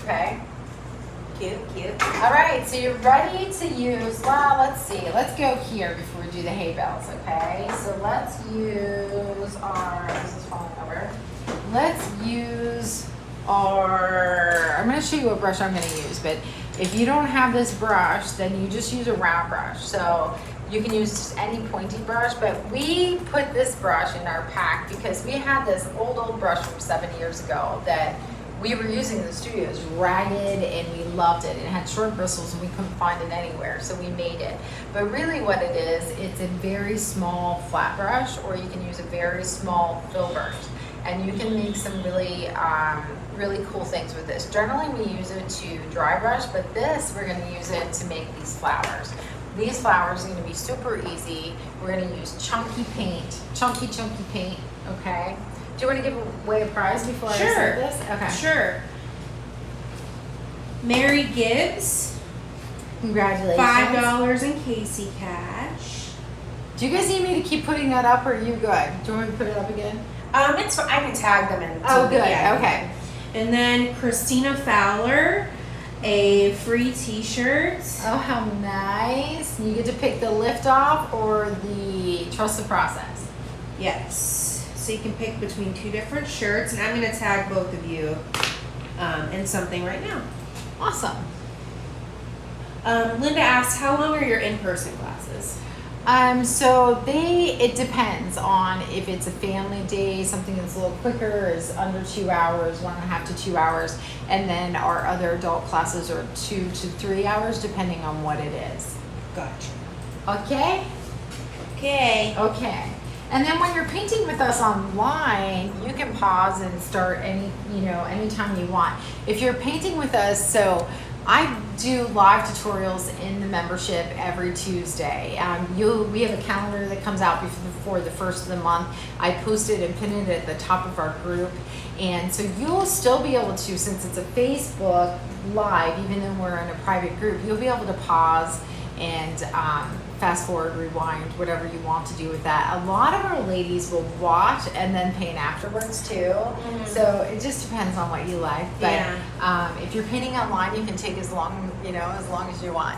Okay. Cute. All right, so you're ready to use, let's see. Let's go here before we do the hay bales, okay? So let's use this is falling over. Let's use I'm gonna show you what brush I'm gonna use, but if you don't have this brush, then you just use a round brush. So you can use just any pointy brush, but we put this brush in our pack because we had this old brush from 7 years ago that we were using in the studio. It was ragged and we loved it. It had short bristles and we couldn't find it anywhere, so we made it. But really what it is, it's a very small flat brush, or you can use a very small filbert. And you can make some really, really cool things with this. Generally we use it to dry brush, but this, we're gonna use it to make these flowers. These flowers are gonna be super easy. We're gonna use chunky paint, chunky paint, okay? Do you want to give away a prize before I say this? Okay. Sure. Mary Gibbs, Congratulations. $5 in Casey cash. Do you guys need me to keep putting that up, or are you good? Do you want me to put it up again? It's I can tag them in. Oh, good. Yeah. Okay. And then Christina Fowler, a free T-shirt. Oh, how nice. You get to pick the lift off or the trust the process. Yes. So you can pick between 2 different shirts, and I'm going to tag both of you in something right now. Awesome. Linda asks, how long are your in-person classes? So it depends on if it's a family day, something that's a little quicker is under 2 hours, 1.5 to 2 hours. And then our other adult classes are 2 to 3 hours, depending on what it is. Gotcha. Okay? Okay. Okay. And then when you're painting with us online, you can pause and start anytime you want. If you're painting with us, so I do live tutorials in the membership every Tuesday. We have a calendar that comes out before the first of the month. I post it and pin it at the top of our group. And so you'll still be able to, since it's a Facebook Live, even though we're in a private group, you'll be able to pause and fast forward, rewind, whatever you want to do with that. A lot of our ladies will watch and then paint afterwards too. Mm-hmm. So it just depends on what you like. But if you're painting online, you can take as long as you want.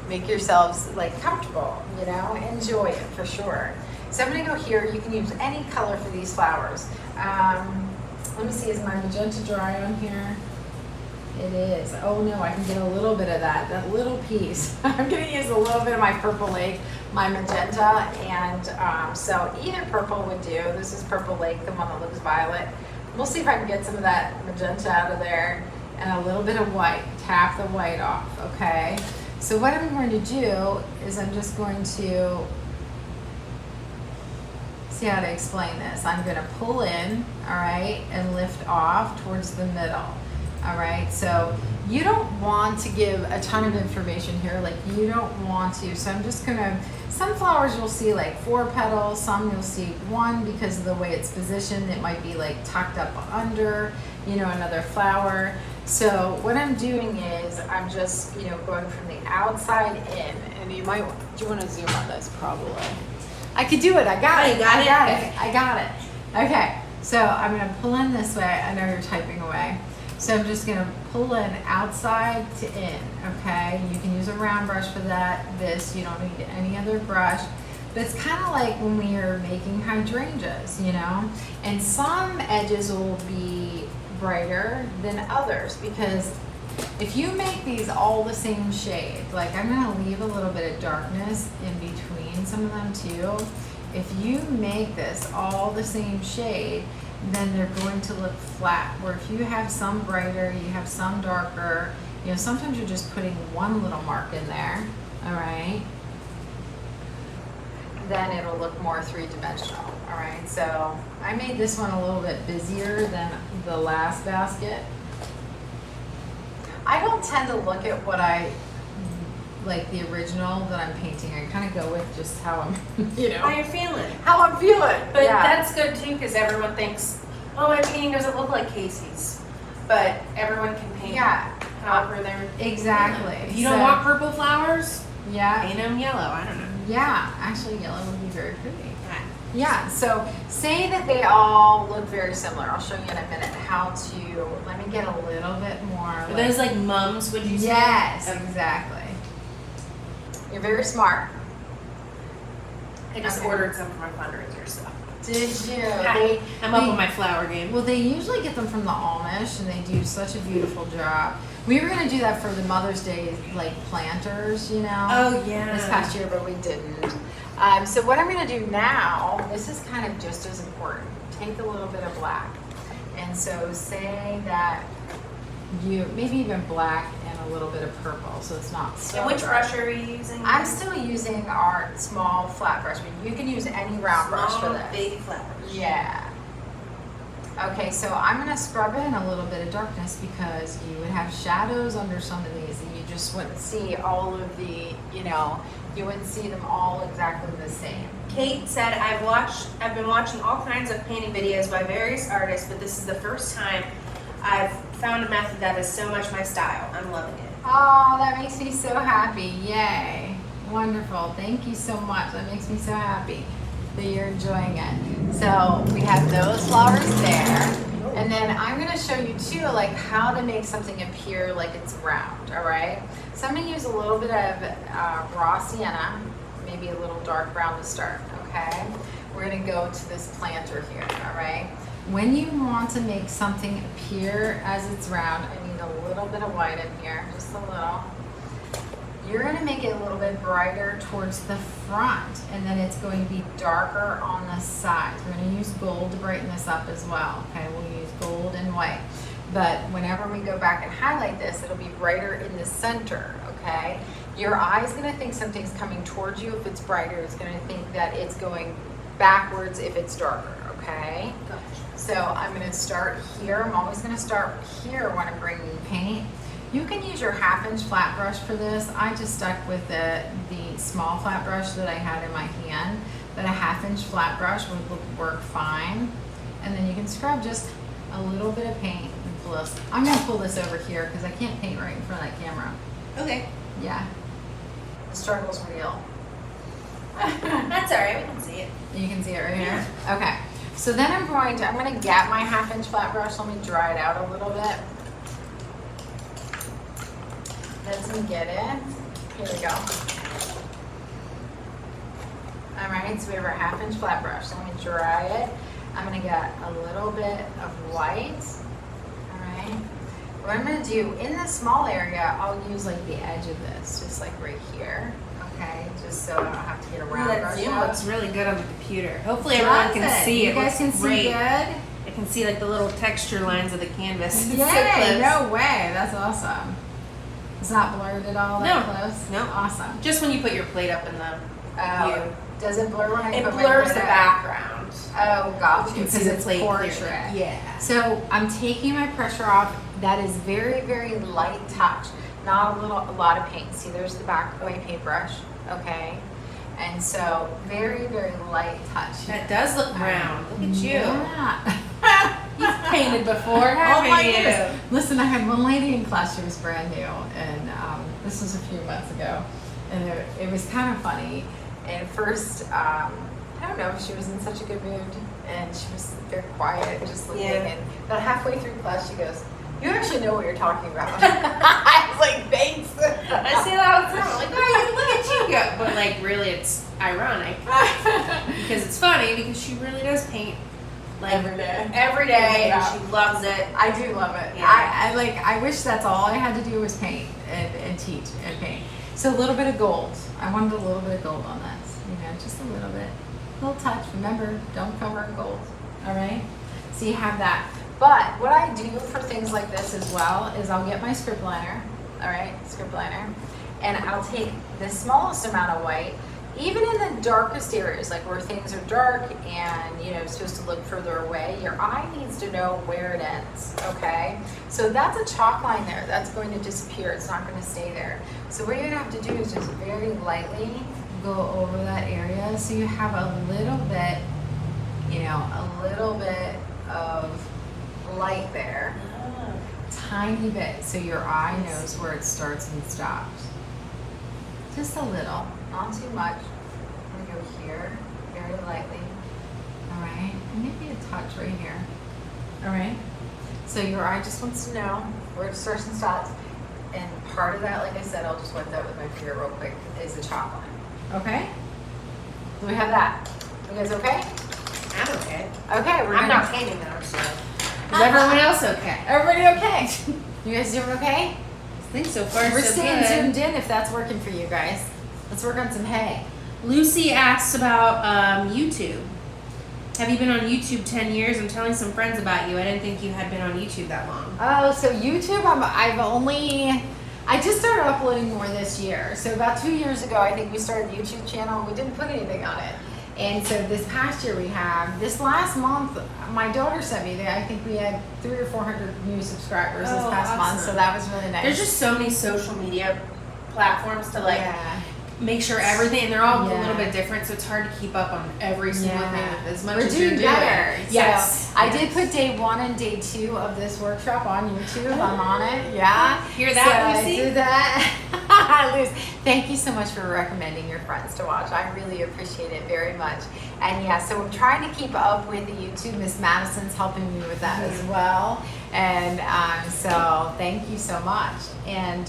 Make yourselves like comfortable, enjoy it for sure. So I'm gonna go here. You can use any color for these flowers. Let me see, is my magenta dry on here? It is. Oh no, I can get a little bit of that little piece. I'm gonna use a little bit of my Purple Lake, my magenta, and so either purple would do. This is Purple Lake, the one that looks violet. We'll see if I can get some of that magenta out of there, and a little bit of white. Tap the white off, okay? So what I'm going to do is I'm just going to see how to explain this. I'm gonna pull in, all right, and lift off towards the middle. All right, so you don't want to give a ton of information here, like you don't want to. So I'm just gonna, some flowers you'll see like 4 petals, some you'll see 1 because of the way it's positioned. It might be like tucked up under, another flower. So what I'm doing is I'm just, going from the outside in, and do you want to zoom on this probably? I could do it, I got it. I got it. Okay, so I'm gonna pull in this way. I know you're typing away. So I'm just gonna pull in outside to in, okay? You can use a round brush for that. You don't need any other brush. But it's kind of like when we are making hydrangeas, And some edges will be brighter than others because if you make these all the same shade, like I'm gonna leave a little bit of darkness in between some of them too. If you make this all the same shade, then they're going to look flat. Where if you have some brighter, you have some darker, sometimes you're just putting one little mark in there, all right? Then it'll look more 3-dimensional, all right? So I made this one a little bit busier than the last basket. I don't tend to look at what like the original that I'm painting. I kind of go with just how I'm, How you're feeling. How I'm feeling. But yeah. that's good too, because everyone thinks, oh, my painting doesn't look like Casey's. But everyone can paint however they're. Exactly. If you don't want purple flowers, yeah, paint them yellow. I don't know. Yeah, actually yellow would be very pretty. Right. Yeah, so say that they all look very similar. I'll show you in a minute how to, let me get a little bit more. Are those like mums, would you say? Yes, exactly. You're very smart. I just ordered some for my fundraiser, so. Did you? I'm up on my flower game. Well, they usually get them from the Amish, and they do such a beautiful job. We were going to do that for the Mother's Day, like planters, Oh, yeah. this past year, but we didn't. So what I'm going to do now, this is kind of just as important. Take a little bit of black. And so say that maybe even black and a little bit of purple, so it's not so And which dark. brush are you using? I'm still using our small flat brush, but you can use any round brush for this. Baby flat brush. Yeah. Okay, so I'm going to scrub in a little bit of darkness because you would have shadows under some of these and you just wouldn't see all of the, you wouldn't see them all exactly the same. Kate said, I've been watching all kinds of painting videos by various artists, but this is the first time I've found a method that is so much my style. I'm loving it. Oh, that makes me so happy. Yay. Wonderful. Thank you so much. That makes me so happy that you're enjoying it. So we have those flowers there. And then I'm going to show you too, like how to make something appear like it's round, all right? So I'm going to use a little bit of raw sienna, maybe a little dark brown to start, okay? We're going to go to this planter here, all right? When you want to make something appear as it's round, I need a little bit of white in here, just a little. You're going to make it a little bit brighter towards the front, and then it's going to be darker on the sides. We're going to use gold to brighten this up as well, okay? We'll use gold and white. But whenever we go back and highlight this, it'll be brighter in the center, okay? Your eye's going to think something's coming towards you if it's brighter. It's going to think that it's going backwards if it's darker, okay? So I'm going to start here. I'm always going to start here when I'm bringing paint. You can use your 1/2-inch flat brush for this. I just stuck with the small flat brush that I had in my hand, but a 1/2-inch flat brush would work fine. And then you can scrub just a little bit of paint and pull this. I'm gonna pull this over here because I can't paint right in front of that camera. Okay. Yeah. The struggle's real. That's all right. We can see it. You can see it right here? Okay. So then I'm gonna get my 1/2-inch flat brush. Let me dry it out a little bit. Let me get it. Here we go. All right, so we have our 1/2-inch flat brush. Let me dry it. I'm gonna get a little bit of white. All right. What I'm gonna do, in this small area, I'll use like the edge of this, just like right here. Okay, just so I don't have to get around. That brush zoom up. looks really good on the computer. Hopefully everyone can see it. You guys can see good? I can see like the little texture lines of the canvas. It's so Yay, close. no way. That's awesome. It's not blurred at all that close? No. Awesome. Just when you put your plate up in the view. Does it blur when I It put my blurs plate the up? background. Oh, gotcha. You can Because see the it's plate portrait. clearly. Yeah. So I'm taking my pressure off. That is very, very light touch. Not a lot of paint. See, there's the back of my paintbrush. Okay. And so very, very light touch. That does look round. Look at you. Yeah. You've painted before, haven't Oh my you? goodness. Listen, I had one lady in class, she was brand new, and this was a few months ago, and it was kind of funny. And first, I don't know, she was in such a good mood, and she was very quiet, just looking, and about halfway through class, she goes, "You actually know what you're talking about." I was like, "Thanks." I say that all the time. Like, oh, look at you go. But like, really, it's ironic because it's funny because she really does paint like Every day. Every day, Yeah. and she loves it. I do love it. Yeah. I wish that's all I had to do was paint and teach and paint. So a little bit of gold. I wanted a little bit of gold on this. You know, just a little bit. A little touch. Remember, don't cover in gold. All right? So you have that. But what I do for things like this as well is I'll get my script liner. All right? Script liner. And I'll take the smallest amount of white, even in the darkest areas, like where things are dark and, you know, supposed to look further away, your eye needs to know where it ends, okay? So that's a chalk line there. That's going to disappear. It's not going to stay there. So what you're going to have to do is just very lightly go over that area so you have a little bit, you know, a little bit of light there. Tiny bit, so your eye knows where it starts and stops. Just a little, not too much. I'm gonna go here, very lightly. All right, and maybe a touch right here. All right. So your eye just wants to know where it starts and stops. And part of that, like I said, I'll just wipe that with my finger real quick, is the chalk line. Okay. So we have that. You guys okay? I'm okay. Okay, I'm not painting though, so. Is everyone else okay? Everybody okay? You guys doing okay? I think so far We're so staying good. zoomed in if that's working for you guys. Let's work on some hay. Lucy asks about YouTube. Have you been on YouTube 10 years? I'm telling some friends about you. I didn't think you had been on YouTube that long. Oh, so YouTube, I just started uploading more this year. So about 2 years ago, I think we started a YouTube channel. We didn't put anything on it. And so this past year we have, this last month, my daughter sent me that I think we had 300 or 400 new subscribers this past month. So that was really nice. There's just so many social media platforms to like Yeah. make sure everything, and they're all a Yeah. little bit different, so it's hard to keep up on every single thing as much We're as you're doing doing. better. Yes. So I did put day 1 and day 2 of this workshop on YouTube. I'm on it. Yeah. Hear that, so Lucy? I did that. Liz, thank you so much for recommending your friends to watch. I really appreciate it very much. And yeah, so I'm trying to keep up with the YouTube. Miss Madison's helping me with that as well. And so thank you so much. And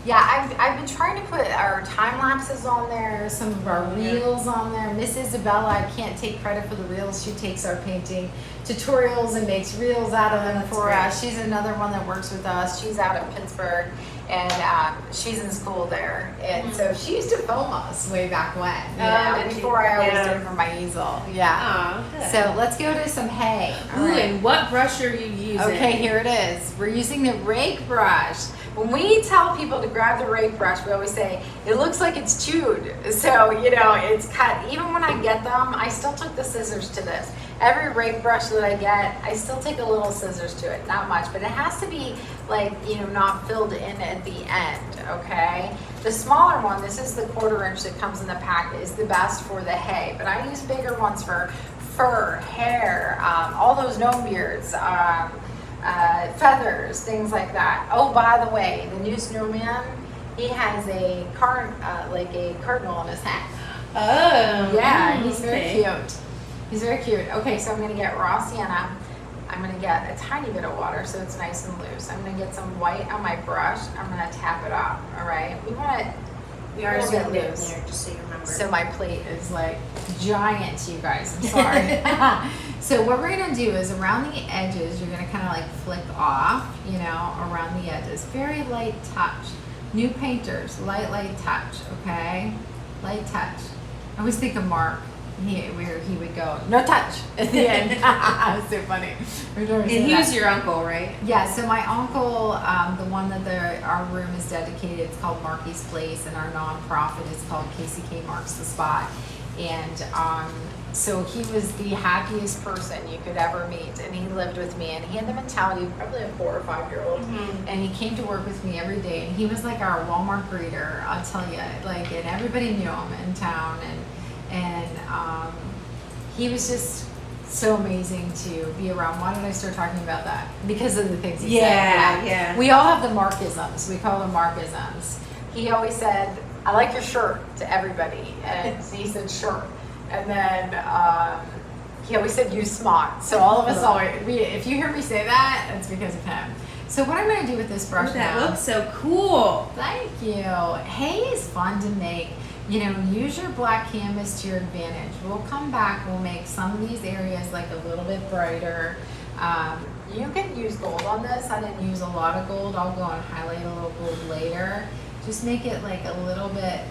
yeah, I've been trying to put our time lapses on there, some of our reels on there. Miss Isabella, I can't take credit for the reels. She takes our painting tutorials and makes reels out of them for us. She's another one that works with us. She's out of Pittsburgh, and she's in school there. And so she used to film us way back when, before I always did it for my easel. Yeah. So let's go to some hay. Ooh, and what brush are you using? Okay, here it is. We're using the rake brush. When we tell people to grab the rake brush, we always say, it looks like it's chewed. So, you know, it's cut. Even when I get them, I still took the scissors to this. Every rake brush that I get, I still take a little scissors to it. Not much, but it has to be like, you know, not filled in at the end, okay? The smaller one, this is the 1/4 inch that comes in the pack, is the best for the hay. But I use bigger ones for fur, hair, all those gnome beards, feathers, things like that. Oh, by the way, the new snowman, he has a cardinal on his hat. Oh. Yeah, he's very cute. He's very cute. Okay, so I'm going to get raw sienna. I'm going to get a tiny bit of water so it's nice and loose. I'm going to get some white on my brush. I'm going to tap it off, all right? We already zoomed in there, just so you remember. So my plate is like giant, you guys. I'm sorry. So what we're gonna do is around the edges, you're gonna kind of like flick off, you know, around the edges. Very light touch. New painters, light touch, okay? Light touch. I always think of Mark, where he would go, no touch at the end. It's so funny. And he was your uncle, right? Yeah, so my uncle, the one that our room is dedicated, it's called Marky's Place, and our nonprofit is called KCK Marks the Spot. And so he was the happiest person you could ever meet, and he lived with me, and he had the mentality of probably a 4 or 5 year old, and he came to work with me every day, and he was like our Walmart greeter, I'll tell you, like, and everybody knew him in town, and he was just so amazing to be around. Why did I start talking about that? Because of the things he said. Yeah. We all have the Markisms. We call them Markisms. He always said, I like your shirt, to everybody, and he said shirt. And then he always said you smart. So all of us if you hear me say that, it's because of him. So what I'm going to do with this brush now. That looks so cool. Thank you. Hay is fun to make. You know, use your black canvas to your advantage. We'll come back, we'll make some of these areas like a little bit brighter. You can use gold on this. I didn't use a lot of gold. I'll go and highlight a little gold later. Just make it like a little bit,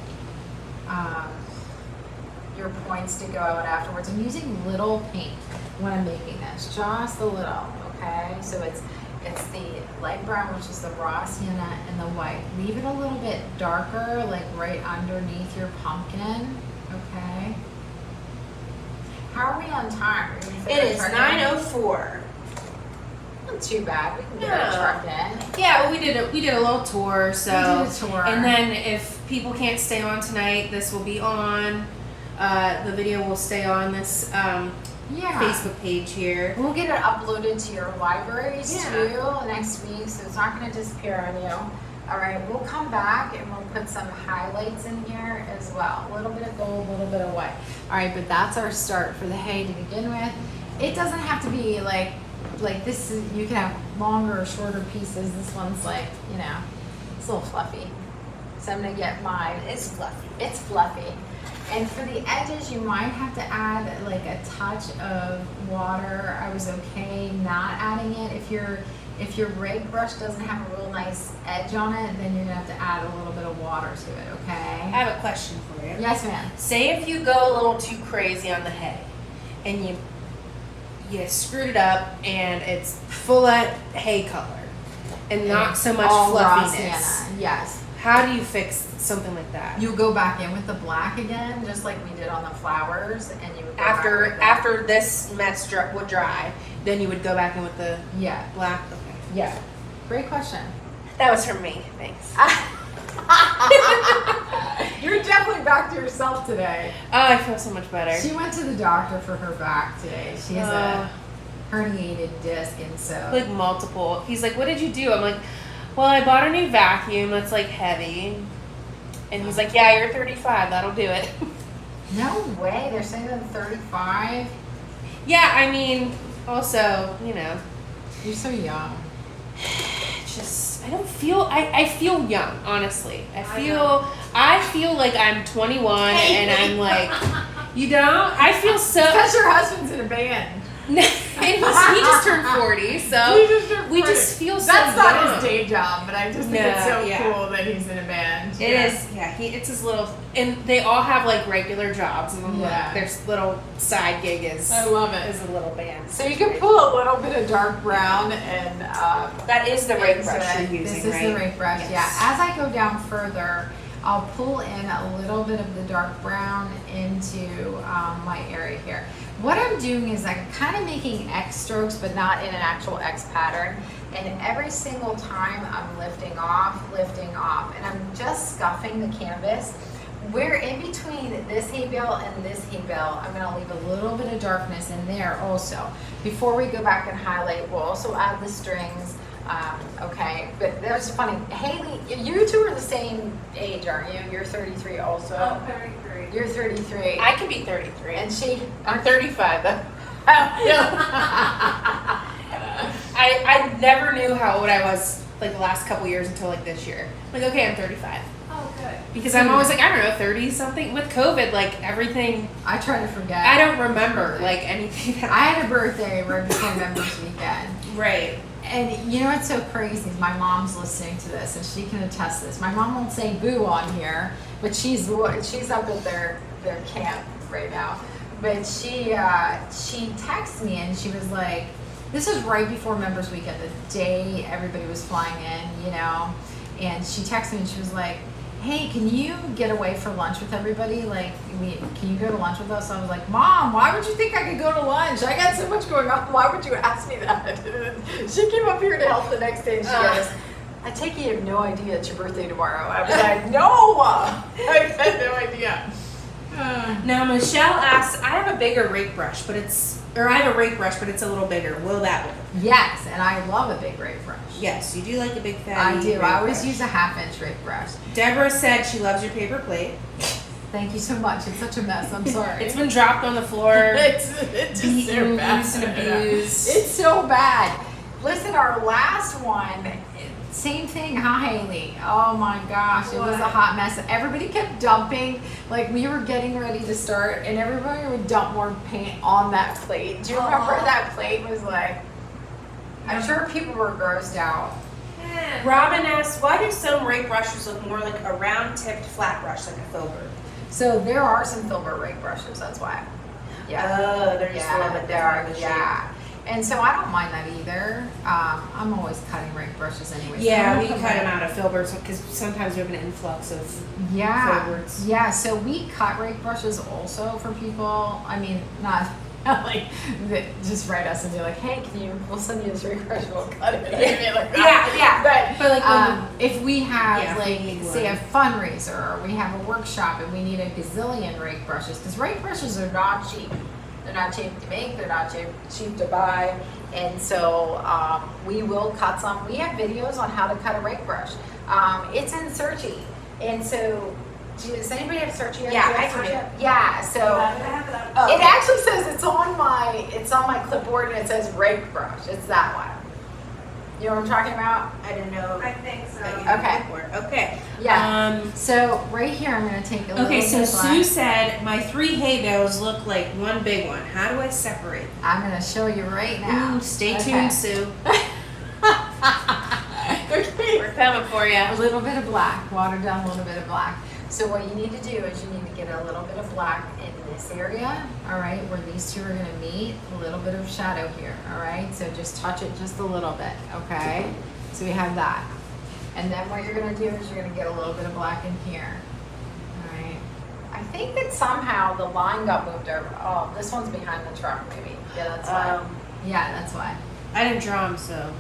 your points to go out afterwards. I'm using little paint when I'm making this, just a little, okay? So it's the light brown, which is the raw sienna, and the white. Leave it a little bit darker, like right underneath your pumpkin, okay? How are we on time? It is 9:04. Not too bad. We can get our truck in. Yeah, well, we did a little tour, so. We did a tour. And then if people can't stay on tonight, this will be on. The video will stay on this Facebook page here. We'll get it uploaded to your libraries too next week, so it's not going to disappear on you. All right, we'll come back and we'll put some highlights in here as well. A little bit of gold, a little bit of white. All right, but that's our start for the hay to begin with. It doesn't have to be like this. You can have longer or shorter pieces. This one's like, you know, it's a little fluffy. So I'm going to get mine. It's fluffy. It's fluffy. And for the edges, you might have to add like a touch of water. I was okay not adding it. If your rake brush doesn't have a real nice edge on it, then you're gonna have to add a little bit of water to it, okay? I have a question for you. Yes, ma'am. Say if you go a little too crazy on the hay, and you screwed it up, and it's full of hay color, and not so much fluffiness. Yes. How do you fix something like that? You go back in with the black again, just like we did on the flowers, and you would go after this mess would dry, then you would go back in with the black. Okay. Yeah. Great question. That was from me. Thanks. You're definitely back to yourself today. Oh, I feel so much better. She went to the doctor for her back today. She has a herniated disc, and so like multiple. He's like, "What did you do?" I'm like, "Well, I bought a new vacuum that's like heavy, And he's like, yeah, you're 35. That'll do it. No way. They're saying that 35. Yeah, I mean, also, you know, You're so young. just I don't feel I feel young, honestly. I feel like I'm 21 and I'm like, you don't? I feel so. Because your husband's in a band. And he just turned 40, so He just turned we 40. just feel so That's not young. his day job, but I just think it's so yeah. cool that he's in a band. It is, yeah. It's his little, and they all have like regular jobs, and then Yeah. their little side gig is. I love it. Is a little band. So you can pull a little bit of dark brown and That is the rake into brush it. you're using, This is right? the rake brush, Yes. yeah. As I go down further, I'll pull in a little bit of the dark brown into my area here. What I'm doing is I'm kind of making X strokes, but not in an actual X pattern. And every single time I'm lifting off, and I'm just scuffing the canvas. Where in between this hay bale and this hay bale, I'm gonna leave a little bit of darkness in there also. Before we go back and highlight, we'll also add the strings. Okay, but that's funny. Haley, you two are the same age, aren't you? You're 33 also. I'm 33. You're 33. I can be 33. And she, I'm 35 though. I never knew how old I was like the last couple years until like this year. Like, okay, I'm 35. Oh, good. Because I'm always like, I don't know, 30 something. With COVID, like everything, I try to forget. I don't remember like anything. I had a birthday right before Members Weekend. Right. And you know what's so crazy? My mom's listening to this, and she can attest this. My mom won't say boo on here, but she's up at their camp right now. But she texted me, and she was like, this was right before Members Weekend, the day everybody was flying in, you know. And she texted me, and she was like, hey, can you get away for lunch with everybody? Like, can you go to lunch with us? I was like, Mom, why would you think I could go to lunch? I got so much going on. Why would you ask me that? She came up here to help the next day, and she goes, I take it you have no idea it's your birthday tomorrow. I was like, no, I had no idea. Now Michelle asks, I have a bigger rake brush, but I have a rake brush, but it's a little bigger. Will that work? Yes, and I love a big rake brush. Yes, you do like a big fatty. I do. rake I always brush. use a 1/2-inch rake brush. Deborah said she loves your paper plate. Thank you so much. It's such a mess. I'm sorry. It's been dropped on the floor. it's just so beaten, bad. used and abused. It's so bad. Listen, our last one, same thing, huh, Haley? Oh my gosh, it was a hot mess. Everybody kept dumping. Like, we were getting ready to start, and everybody would dump more paint on that plate. Do you remember that plate was like? I'm sure people were grossed out. Robin asks, why do some rake brushes look more like a round-tipped flat brush, like a filbert? So there are some filbert rake brushes. That's why. Yeah. Oh, they're just a little bit there are. different. Yeah. And so I don't mind that either. I'm always cutting rake brushes anyway. Yeah, we cut them out of filberts because sometimes we have an influx of filberts. Yeah, so we cut rake brushes also for people. I mean, not like just write us and be like, hey, we'll send you this rake brush, we'll cut it. I mean, like that. Yeah. But like if we have we need say one. a fundraiser or we have a workshop and we need a gazillion rake brushes, because rake brushes are not cheap. They're not cheap to make, they're not cheap to buy. And so we will cut some. We have videos on how to cut a rake brush. It's in Searchy. And so, does anybody have Searchy? Yeah, I do. Yeah, so it actually says it's on my clipboard and it says rake brush. It's that one. You know what I'm talking about? I didn't know. I think so. Okay. Yeah. So right here, I'm going to take a little Okay, bit so of Sue black. said my 3 hay bales look like one big one. How do I separate? I'm going to show you right now. Ooh, stay Okay. tuned, Sue. Okay. We're coming for you. A little bit of black, watered down a little bit of black. So what you need to do is you need to get a little bit of black in this area, all right, where these two are gonna meet, a little bit of shadow here, all right? So just touch it just a little bit, okay? So we have that. And then what you're gonna do is you're gonna get a little bit of black in here, all right? I think that somehow the line got moved over. Oh, this one's behind the truck maybe. Yeah, that's why. Yeah, that's why. I didn't draw them, so.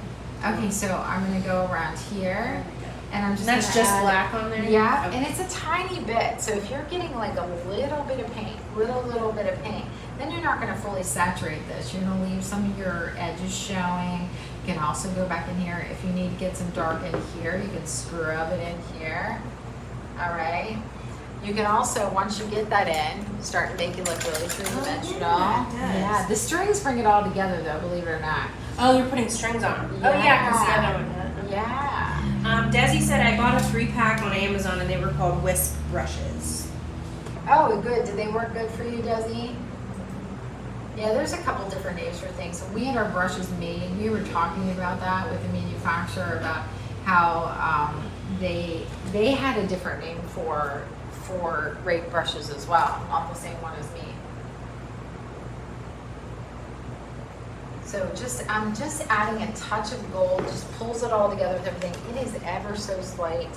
Okay, so I'm gonna go around here. And I'm just That's gonna just add, black on there? Yeah, Okay. and it's a tiny bit. So if you're getting like a little bit of paint, little bit of paint, then you're not gonna fully saturate this. You're gonna leave some of your edges showing. You can also go back in here. If you need to get some dark in here, you can scrub it in here. all right? You can also, once you get that in, start to make it look really three-dimensional. yeah, it does. Yeah, the strings bring it all together though, believe it or not. Oh, you're putting strings on. Oh yeah, because the other one does. Yeah. Desi said I bought a 3-pack on Amazon and they were called Wisp brushes. Oh, good. Did they work good for you, Desi? Yeah, there's a couple different names for things. When we had our brushes made, we were talking about that with the manufacturer about how they had a different name for rake brushes as well, not the same one as me. So I'm just adding a touch of gold, just pulls it all together with everything. It is ever so slight.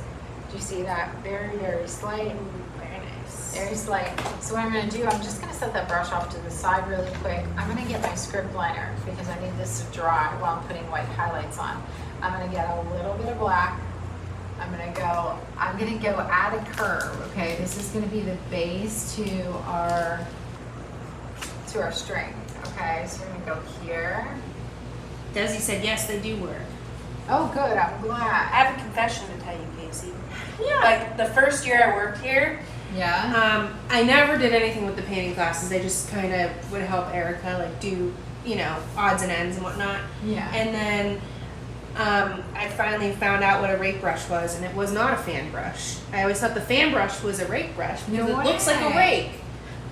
Do you see that? Very, very slight. Very nice. Very slight. So what I'm going to do, I'm just going to set that brush off to the side really quick. I'm going to get my script liner because I need this to dry while I'm putting white highlights on. I'm going to get a little bit of black. I'm going to go add a curve, okay? This is going to be the base to our string, okay? So we're going to go here. Desi said yes, they do work. Oh, good. I'm I glad. have a confession to tell you, Casey. Yeah. Like the first year I worked here, Yeah. I never did anything with the painting classes. I just kind of would help Erica like do, odds and ends and whatnot. Yeah. And then I finally found out what a rake brush was, and it was not a fan brush. I always thought the fan brush was a rake brush because No it looks like a way. rake,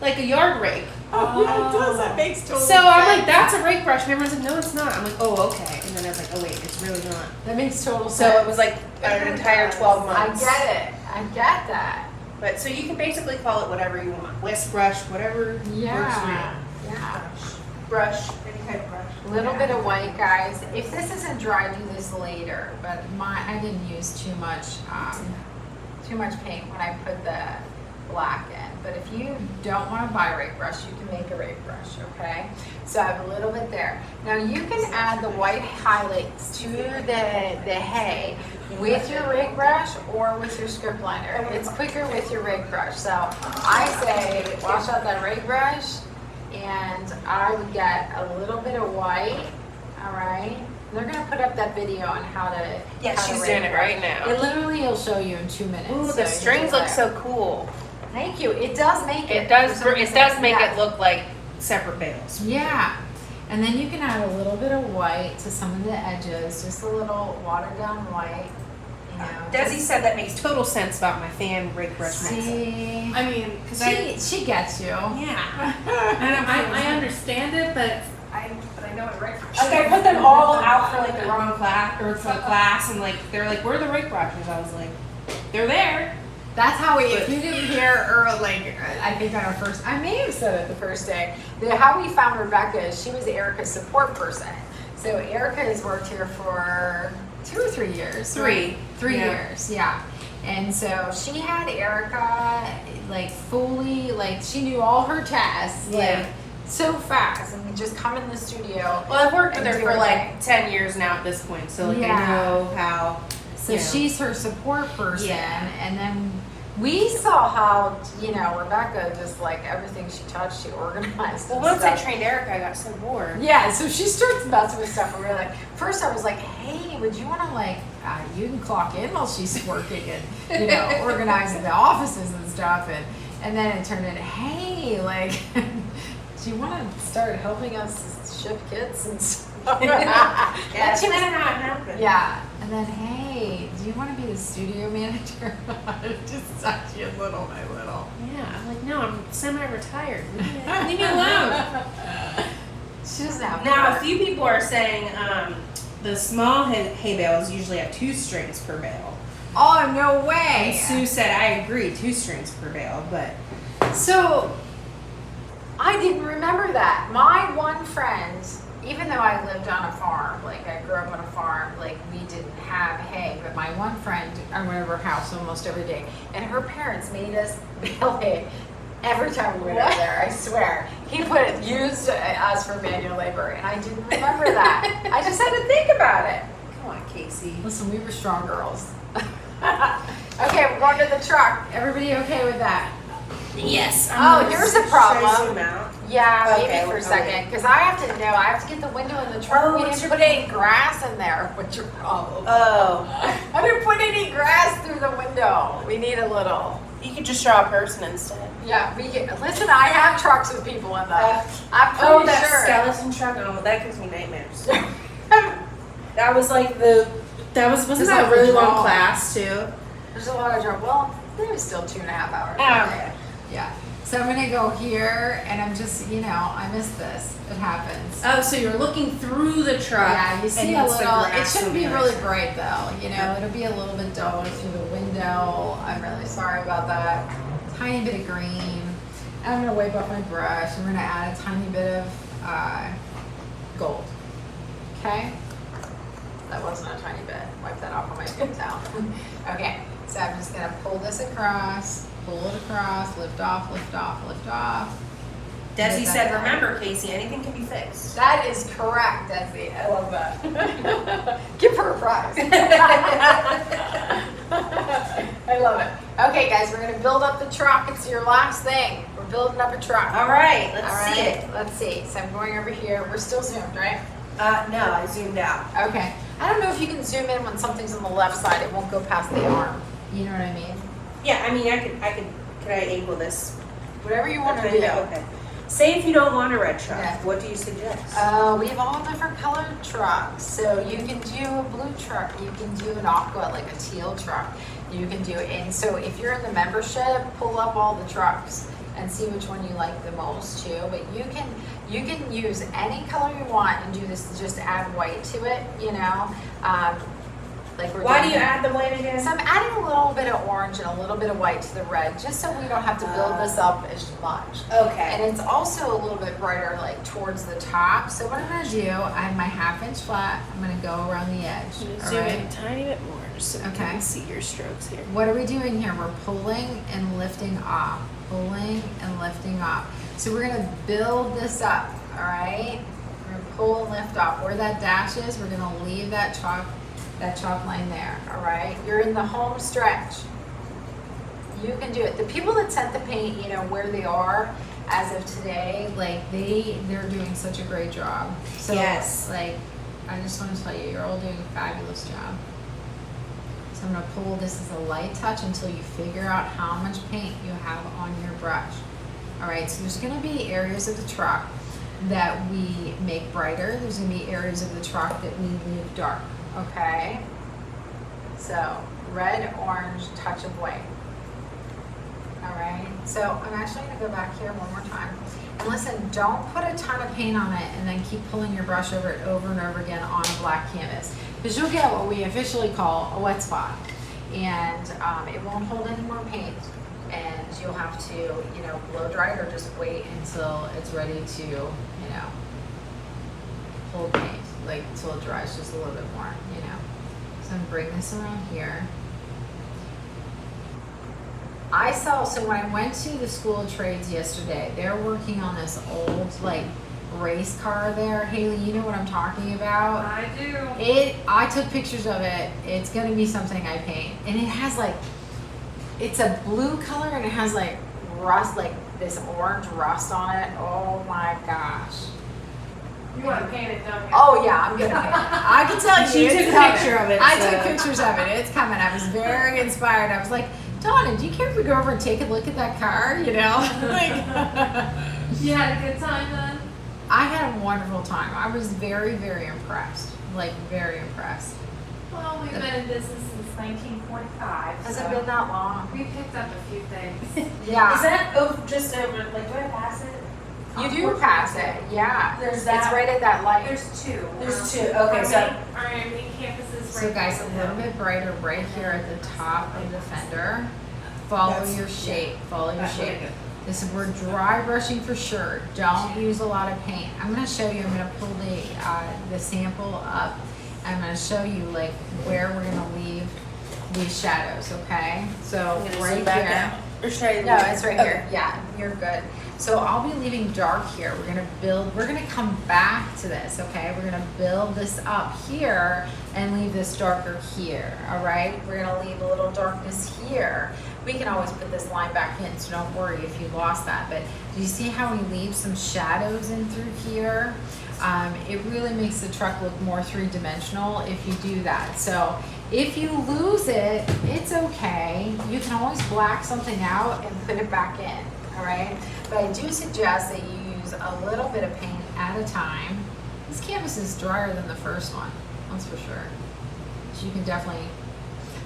like a yard rake. Oh, yeah, it does. That makes total So I'm like, that's a rake brush. And everyone's like, no, it's not. I'm like, oh, okay. And then I was like, oh wait, it's really not. That makes total So sense. it was like an entire 12 I months. get it. I get that. But so you can basically call it whatever you want. Whisk brush, whatever works for you. Yeah. Brush, any kind of brush. Little bit of white, guys. If this isn't dry, do this later. But I didn't use too much paint when I put the black in. But if you don't want to buy a rake brush, you can make a rake brush, okay? So I have a little bit there. Now you can add the white highlights to the hay with your rake brush or with your script liner. It's quicker with your rake brush. So I say wash out that rake brush, and I would get a little bit of white, all right? They're gonna put up that video on how to. Yeah, how to she's rake doing it brush. right now. It literally will show you in 2 minutes. Ooh, so the you strings can look do so that. cool. Thank you. It does make it. It does. for some It reason. does make Yeah. it look like separate bales. Yeah. And then you can add a little bit of white to some of the edges, just a little watered down white. You know. Desi just- said that makes total sense about my fan rake brush method. See. I mean, because She gets you. Yeah. I understand it, but I know it right. Like I put them all out for like the wrong class or for the class, and like they're like, "Where are the rake brushes?" I was like, "They're there." That's how if you didn't hear, or like, I think on our first, I may have said it the first day, how we found Rebecca is she was Erica's support person. So Erica has worked here for 2 or 3 years. Three. 3 Yeah. years, yeah. And so she had Erica like fully, like she knew all her tasks, Yeah. like so fast, and we just come in the studio. Well, I've worked with and her do for her like thing. 10 years now at this point, so like Yeah. I know how. So you know. she's her support person, Yeah. and then we saw how Rebecca just like everything she touched, she organized. Well, and once I stuff. trained Erica, I got so bored. Yeah, so she starts messing with stuff, and we're like, first I was like, hey, would you want to like, you can clock in while she's working and organizing the offices and stuff, and then it turned into, hey, like, do you want to start helping us ship kits and stuff? Yeah, she might not happen. Yeah, and then hey, do you want to be the studio manager? Just such a little, my little. Yeah, I'm like, no, I'm semi-retired. Leave me alone. She doesn't have Now, a few people are saying the small hay bales usually have 2 strings per bale. Oh no And way! Sue said, I agree, 2 strings per bale, but So I didn't remember that. My one friend, even though I lived on a farm, like I grew up on a farm, like we didn't have hay, but my one friend, I went over her house almost every day, and her parents made us bale hay every time we went over there, I swear. He used us for manual labor, and I didn't remember that. I just had to think about it. come on, Casey. Listen, we were strong girls. Okay, we're going to the truck. Everybody okay with that? Yes. Oh, here's the problem. Should I zoom out? Yeah, maybe Okay, for a okay. second, because I have to know, I have to get the window in the truck. Oh, We what's didn't your put any grass in there. What's your problem? Oh, I didn't put any grass through the window. We need a little. you could just draw a person instead. Yeah, we can. Listen, I have trucks with people in them. I'm pretty Oh, that sure. skeleton truck. Oh, that gives me nightmares. That was like wasn't There's that like a really the long draw. class too? There's a lot of trouble. Well, it was still 2.5 hours. Okay. Yeah. So I'm gonna go here, and I'm just, I miss this. It happens. Oh, so you're looking through the truck. Yeah, you see and a it's the little. It grass shouldn't on be the really other side. bright though. It'll be a little bit duller through the window. I'm really sorry about that. Tiny bit of green. And I'm gonna wipe off my brush. I'm gonna add a tiny bit of gold. Okay. That wasn't a tiny bit. Wipe that off on my skin towel. Okay. So I'm just gonna pull this across, pull it across, lift off, lift off, lift off. Desi Get said, that down. "Remember, Casey, anything can be fixed." That is correct, Desi. I love that. Give her a prize. I love it. Okay, guys, we're gonna build up the truck. It's your last thing. We're building up a truck. All right, let's All see right, it. let's see. So I'm going over here. We're still zoomed, right? No, I zoomed out. Okay. I don't know if you can zoom in when something's on the left side. It won't go past the arm. You know what I mean? Yeah, I mean, could I angle this? Whatever you want to Okay, do. okay. Say if you don't want a red truck, Yeah. what do you suggest? We have all different colored trucks. So you can do a blue truck, you can do an aqua, like a teal truck. You can do, and so if you're in the membership, pull up all the trucks and see which one you like the most too. But you can use any color you want and do this, just add white to it, like we're Why do doing you here. add the white again? So I'm adding a little bit of orange and a little bit of white to the red, just so we don't have to build this up as much. Okay. And it's also a little bit brighter, like towards the top. So what I'm gonna do, I have my 1/2 inch flat. I'm gonna go around the edge. All Zoom in right. a tiny bit more so we Okay. can see your strokes here. What are we doing here? We're pulling and lifting off, pulling and lifting off. So we're gonna build this up. All right. We're gonna pull and lift off. Where that dash is, we're gonna leave that chalk line there. All right. You're in the home stretch. You can do it. The people that sent the paint, where they are as of today, like they're doing such a great job. So Yes. I just want to tell you, you're all doing a fabulous job. So I'm gonna pull this as a light touch until you figure out how much paint you have on your brush. All right, so there's gonna be areas of the truck that we make brighter. There's gonna be areas of the truck that we leave dark, okay? So red, orange, touch of white. All right, so I'm actually gonna go back here one more time. And listen, don't put a ton of paint on it and then keep pulling your brush over it over and over again on a black canvas. Because you'll get what we officially call a wet spot. And it won't hold any more paint. And you'll have to, blow dry it or just wait until it's ready to, hold paint. Like, until it dries just a little bit more, So I'm gonna bring this around here. So when I went to the School of Trades yesterday, they're working on this old, race car there. Haley, you know what I'm talking about? I do. I took pictures of it. It's gonna be something I paint. And it has it's a blue color and it has rust, this orange rust on it. Oh my gosh. You want to paint it, don't you? Oh yeah, I'm gonna paint it. I can tell you, She it's took a coming. picture of it, I so- took pictures of it. It's coming. I was very inspired. I was like, Donna, do you care if we go over and take a look at that car? You had a good time then? I had a wonderful time. I was very, very impressed. Very impressed. Well, we've been in business since 1945. Has so it been that long? we picked up a few things. Yeah. Is that just over? Do I pass it? You do pass it, yeah. There's that- It's right at that light. There's two. There's two. Okay, so Our main campus is right So guys, a there. little bit brighter right here at the top of the fender. Follow That's- your shape, follow your That's really shape. good. This is, we're dry brushing for sure. Don't use a lot of paint. I'm gonna show you, I'm gonna pull the sample up. I'm gonna show you where we're gonna leave these shadows, okay? So I'm gonna right zoom back here. out. Or should I? No, it's right here. Yeah, you're good. So I'll be leaving dark here. We're gonna come back to this, okay? We're gonna build this up here and leave this darker here, all right? We're gonna leave a little darkness here. We can always put this line back in, so don't worry if you lost that. But do you see how we leave some shadows in through here? It really makes the truck look more three-dimensional if you do that. So if you lose it, it's okay. You can always black something out and put it back in, all right? But I do suggest that you use a little bit of paint at a time. This canvas is drier than the first one, that's for sure. So you can definitely,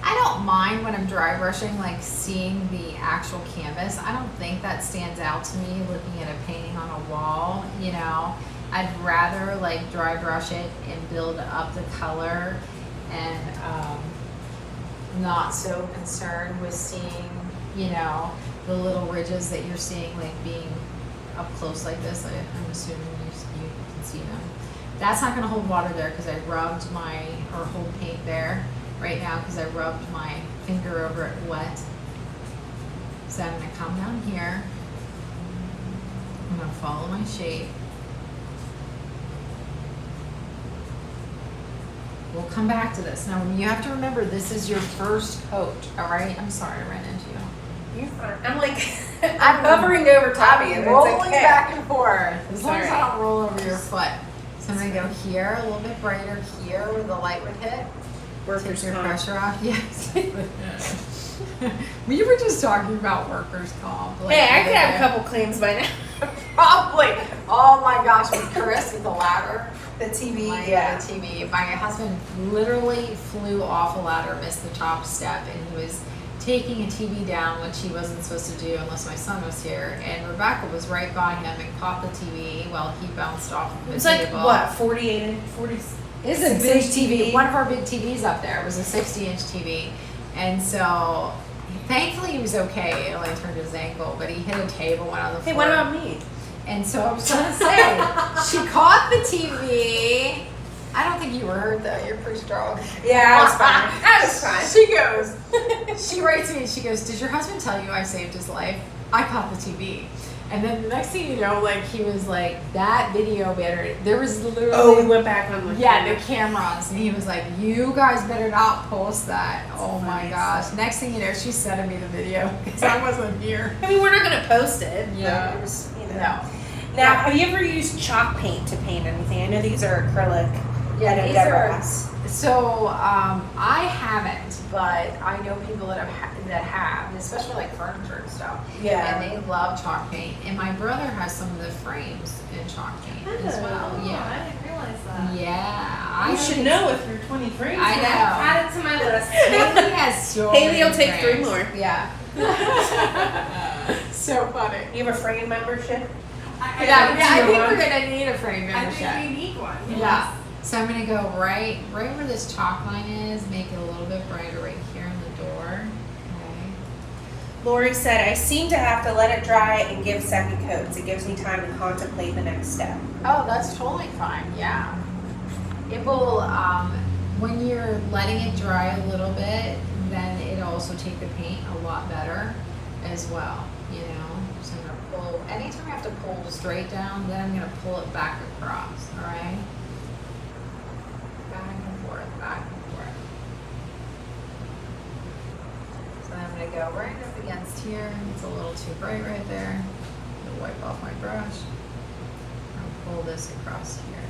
I don't mind when I'm dry brushing, like seeing the actual canvas. I don't think that stands out to me looking at a painting on a wall, you know. I'd rather like dry brush it and build up the color, and not so concerned with seeing, you know, the little ridges that you're seeing like being up close like this. I'm assuming you can see them. That's not gonna hold water there because I rubbed or hold paint there right now because I rubbed my finger over it wet. So I'm gonna come down here. I'm gonna follow my shape. We'll come back to this. Now, you have to remember, this is your first coat, all right? I'm sorry I ran into you. You're fine. I'm like, I'm hovering over top of you. It's Rolling okay. back and forth. As long as Sorry. I don't roll over your foot. So I'm gonna go here, a little bit brighter here where the light would hit. Workers' Take your comp. pressure off. Yes. We were just talking about workers' comp. Like, Hey, I could have a couple claims by now. Probably. Oh my gosh, with Chris with the ladder. The TV, The TV. My husband literally flew off a ladder, missed the top step, and he was taking a TV down, which he wasn't supposed to do unless my son was here. And Rebecca was right by him and caught the TV while he bounced off of the It's like, table. what, 48, 40? It's a big TV. One of our big TVs up there was a 60-inch TV. And so, thankfully he was okay. It only turned his ankle, but he hit a table, went on the floor. Hey, what about me? And so I was trying to say, she caught the TV. I don't think you were hurt though. You're pretty strong. Yeah, I was fine. I was fine. She goes, she writes me and she goes, did your husband tell you I saved his life? I caught the TV. And then the next thing you know, like he was like, that video better, there was literally. Oh, we went back on the the cameras. And he was like, you guys better not post that. Oh my gosh. Next thing you know, she's sending me the video because I wasn't here. I mean, we're not going to post it. Yeah. But it was, you know. No. Now, have you ever used chalk paint to paint anything? I know these are acrylic. Yeah, I know these Deborah are. has. So I haven't, but I know people that have, especially like furniture and stuff. Yeah. And they love chalk paint. And my brother has some of the frames in chalk paint as well. Oh, Yeah. I didn't realize that. Yeah. You should know if you're 23. I know. Add it to my list. Haley has so Haley will many take 3 frames. more. Yeah. So funny. You have a frame membership? I think we're gonna need a frame I membership. think we need one. Yeah. So I'm gonna go right where this chalk line is, make it a little bit brighter right here in the door. Okay. Lori said, I seem to have to let it dry and give second coats. It gives me time to contemplate the next step. Oh, that's totally fine. Yeah. It will, when you're letting it dry a little bit, then it'll also take the paint a lot better as well, you know. So I'm gonna pull, anytime I have to pull straight down, then I'm gonna pull it back across, all right? Back and forth, back and forth. So I'm gonna go right up against here. It's a little too bright right there. I'm gonna wipe off my brush. I'll pull this across here.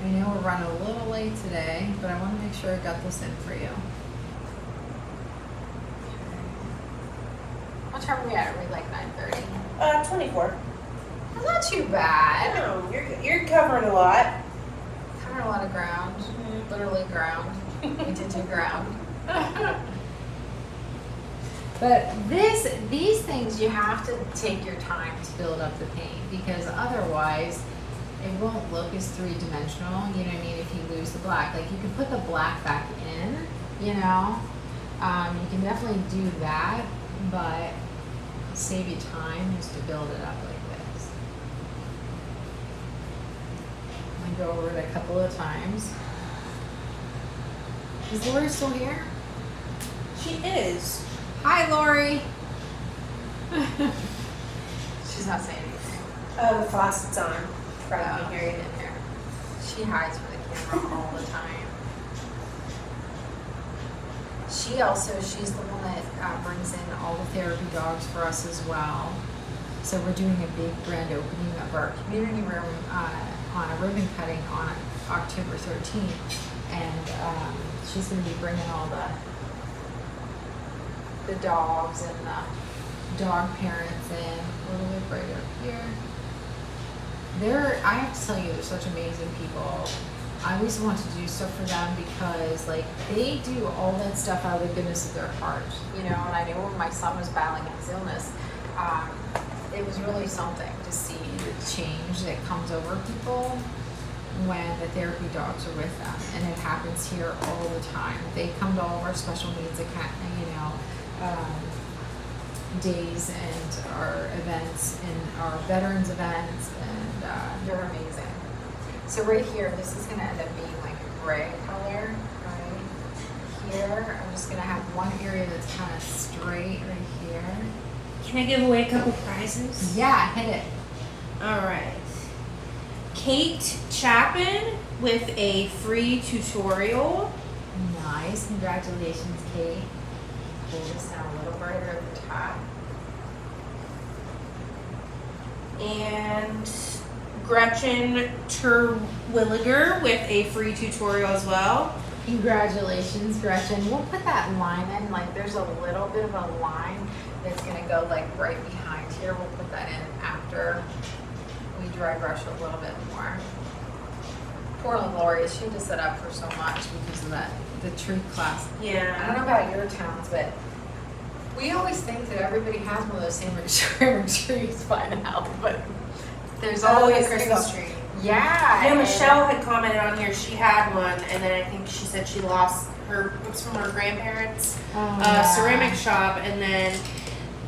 I know we're running a little late today, but I want to make sure I got this in for you. What time are we at? Are we like 9:30? 24. Well, not too bad. No, you're covering a lot. Covering a lot of ground. Literally ground. We did do ground. But these things you have to take your time to build up the paint because otherwise it won't look as three-dimensional, you know what I mean, if you lose the black. Like you can put the black back in, you know. You can definitely do that, but save you time just to build it up like this. I'm gonna go over it a couple of times. Is Lori still here? She is. Hi, Lori. She's not saying anything. Oh, the faucet's on. Probably hear it in there. She hides from the camera all the time. she's the one that brings in all the therapy dogs for us as well. So we're doing a big grand opening of our community room on a ribbon cutting on October 13th, and she's going to be bringing all the dogs and the dog parents in. A little bit right up here. I have to tell you, they're such amazing people. I always want to do stuff for them because, like, they do all that stuff out of the goodness of their heart, you know. And I know when my son was battling his illness, it was really something to see the change that comes over people when the therapy dogs are with them, and it happens here all the time. They come to all of our special needs days and our events and our veterans events, and they're amazing. So right here, this is going to end up being like a gray color. Right here, I'm just going to have one area that's kind of straight right here. Can I give away a couple prizes? Yeah, hit it. All right. Kate Chapin with a free tutorial. Nice, congratulations, Kate. Pull this down a little brighter at the top. And Gretchen Terwilliger with a free tutorial as well. Congratulations, Gretchen. We'll put that line in, like there's a little bit of a line that's gonna go like right behind here. We'll put that in after we dry brush a little bit more. Poor Lori, she had to set up for so much because of the tree class. Yeah. I don't know about your towns, but we always think that everybody has one of those same trees by now, but there's always a Christmas tree. Yeah. Yeah, Michelle had commented on here she had one, and then I think she said she lost her, it's from her grandparents' ceramic shop, and then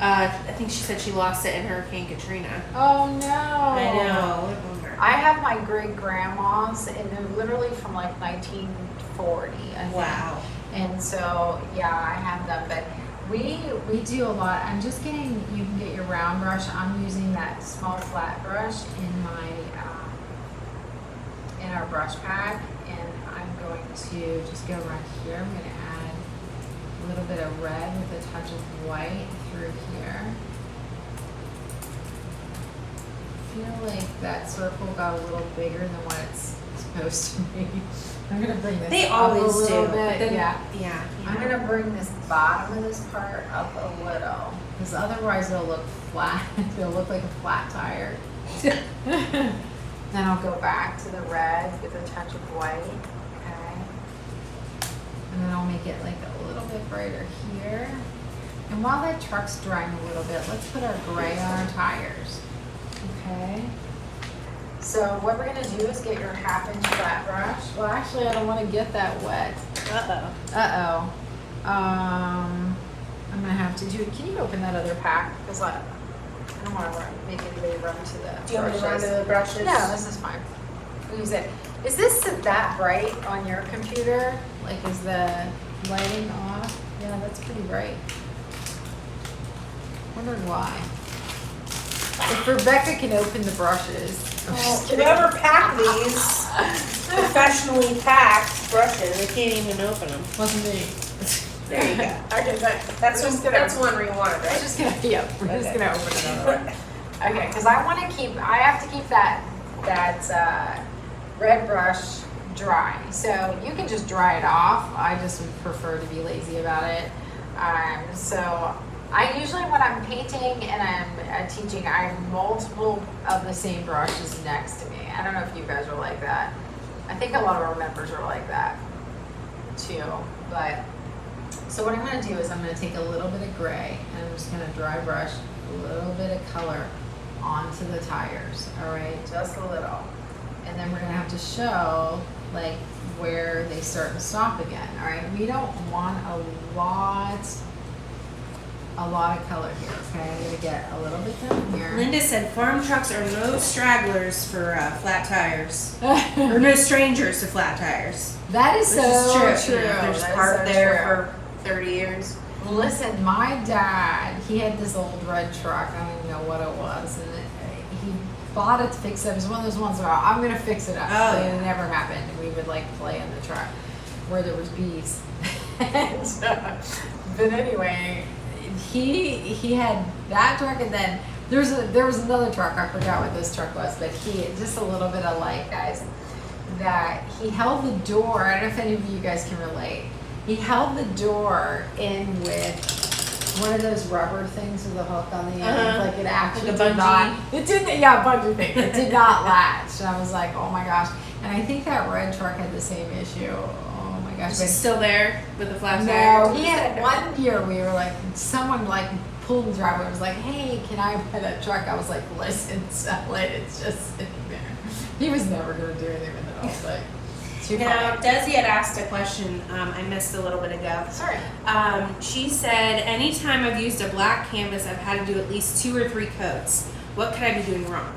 I think she said she lost it in Hurricane Katrina. Oh no. I know. I have my great grandma's, and they're literally from like 1940. I think. Wow. And so yeah, I have them, but we do a lot. I'm just getting, you can get your round brush. I'm using that small flat brush in my in our brush pack, and I'm going to just go right here. I'm going to add a little bit of red with a touch of white through here. I feel like that circle got a little bigger than what it's supposed to be. I'm going to bring this They up always a little do. bit. Then, yeah. I'm Yeah. going to bring this bottom of this part up a little, because otherwise it'll look flat. It'll look like a flat tire. Then I'll go back to the red with a touch of white, okay? And then I'll make it like a little bit brighter here. And while that truck's drying a little bit, let's put our gray on our tires, okay? So what we're gonna do is get your 1/2 inch flat brush. Well, actually, I don't wanna get that wet. Uh-oh. I'm gonna have to do, can you open that other pack? Because I don't want to make anybody run to the Do you want me to run to the brushes? No, this is fine. We'll use it. Is this that bright on your computer? Like, is the lighting off? Yeah, that's pretty bright. Wondering why. If Rebecca can open the brushes. I'm just kidding. Whoever packed these, professionally packed brushes, they can't even open them. Wasn't me. There you go. Okay, That's one where you want it, We're right? just gonna, yeah, we're just Okay. gonna open another one. Okay, because I have to keep that red brush dry. So you can just dry it off. I just would prefer to be lazy about it. So I usually, when I'm painting and I'm teaching, I have multiple of the same brushes next to me. I don't know if you guys are like that. I think a lot of our members are like that too, but so what I'm going to do is I'm going to take a little bit of gray and I'm just going to dry brush a little bit of color onto the tires, all right, just a little. And then we're going to have to show like where they start and stop again, all right? We don't want a lot of color here, okay? I'm going to get a little bit down here. Linda said farm trucks are no stragglers for flat tires. Or no strangers to flat tires. That is Which so is true. true. There's That is part so there true. for 30 years. Listen, my dad, he had this old red truck. I don't even know what it was, and he bought it to fix it. It was one of those ones where I'm gonna fix it up. Oh, But yeah. it never happened. We would like play in the truck where there was bees. And, but anyway, he had that truck, and then there was another truck. I forgot what this truck was, but he just a little bit of light, guys. That he held the door. I don't know if any of you guys can relate. He held the door in with one of those rubber things with a hook on the end, like it actually like a did not. It didn't. Yeah, bungee thing. It did not latch. And I was like, oh my gosh. And I think that red truck had the same issue. Oh my gosh. Is it still there with the flat No, tire? he had one year we were like, someone like pulled the driveway and was like, hey, can I buy that truck? I was like, listen, sell it. It's just sitting there. He was never going to do anything with it. I was like, too Now, funny. Desi had asked a question I missed a little bit ago. Sorry. She said, anytime I've used a black canvas, I've had to do at least 2 or 3 coats. What could I be doing wrong?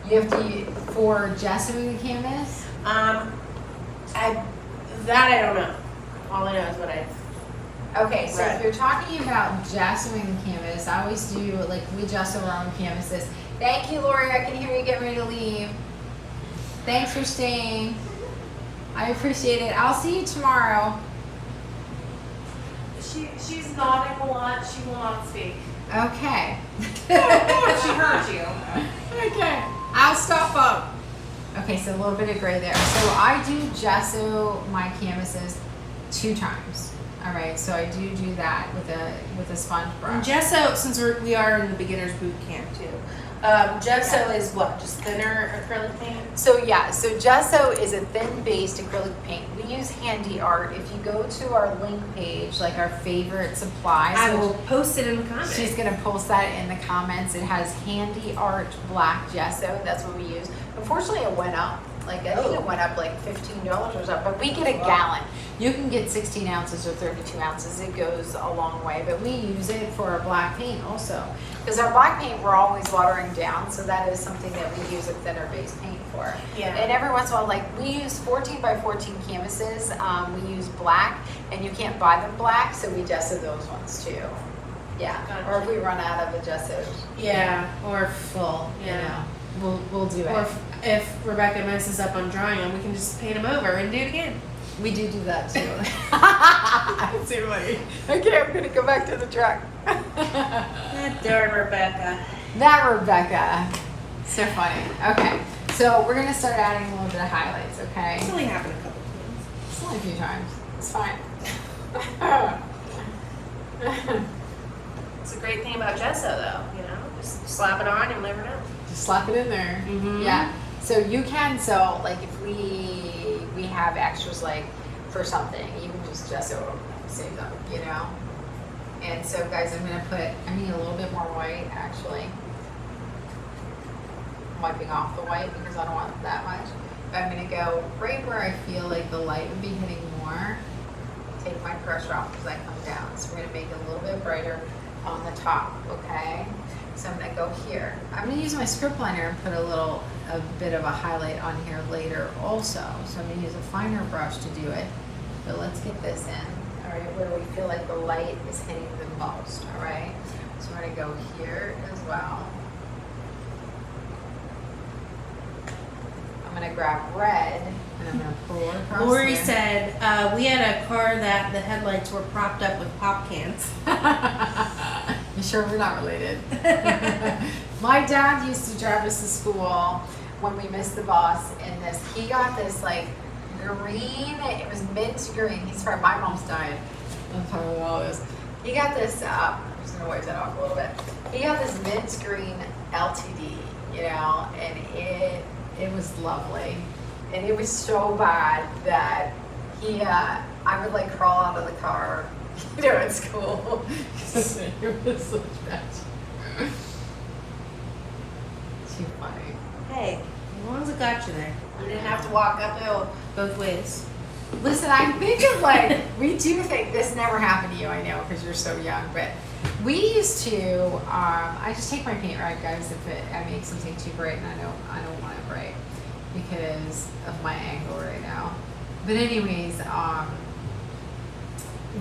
You have to, for gessoing the canvas? I don't know. All I know is what I. Okay, so Right. if you're talking about gessoing the canvas, I always do, like, we gesso our own canvases. Thank you, Lori. I can hear you getting ready to leave. Thanks for staying. I appreciate it. I'll see you tomorrow. She's nodding a lot. She will not speak. Okay. She heard you. Okay. I'll stop up. Okay, so a little bit of gray there. So I do gesso my canvases 2 times. All right, so I do that with a sponge And brush. gesso, since we are in the Beginners Bootcamp too. Gesso is what? Just thinner acrylic paint? So yeah, so gesso is a thin-based acrylic paint. We use Handy Art. If you go to our link page, like our favorite supplies, I will post it in the comments. she's gonna post that in the comments. It has Handy Art black gesso. That's what we use. Unfortunately, it went up. Like I think it went up like $15 or something. But we get a gallon. You can get 16 ounces or 32 ounces. It goes a long way. But we use it for our black paint also. Because our black paint we're always watering down, so that is something that we use a thinner base paint for. Yeah. And every once in a while, like we use 14 by 14 canvases. We use black, and you can't buy them black, so we gesso those ones too. Yeah. Gotcha. Or if we run out of the gesso, Yeah. Or full, Yeah. you know, we'll do it. or if Rebecca messes up on drawing them, we can just paint them over and do it again. We do that too. That's too funny. Okay, I'm gonna go back to the truck. That darn Rebecca. That Rebecca. So funny. Okay, so we're gonna start adding a little bit of highlights, okay? It's only happened a couple times. It's only a few times. It's fine. It's a great thing about gesso, though. You know, just slap it on, you'll never know. Just slap it in there. Mhm. Yeah. So you can, so like if we have extras like for something, you can just gesso save them, you know? And so guys, I need a little bit more white actually. I'm wiping off the white because I don't want that much. But I'm gonna go right where I feel like the light would be hitting more. Take my pressure off as I come down. So we're gonna make it a little bit brighter on the top, okay? So I'm gonna go here. I'm gonna use my script liner and put a bit of a highlight on here later also. So I'm gonna use a finer brush to do it. But let's get this in, all right, where we feel like the light is hitting the most, all right? So we're gonna go here as well. I'm gonna grab red and I'm gonna pull it across Lori there. said, we had a car that the headlights were propped up with pop cans. You sure we're not related? My dad used to drive us to school when we missed the bus, and he got this like green, it was mint green. He's from my mom's died. I'm talking about all this. He got this, I'm just gonna wipe that off a little bit. He got this mint green LTD, you know, and it was lovely. And it was so bad that I would like crawl out of the car, you know, at school. It was so bad. Too funny. Hey, as long as it got you there. You didn't have to walk uphill both ways. Listen, I think of like, we do think this never happened to you, I know, because you're so young, but we used to, I just take my paint rag, guys, if I make something too bright, and I don't want it bright because of my angle right now. But anyways,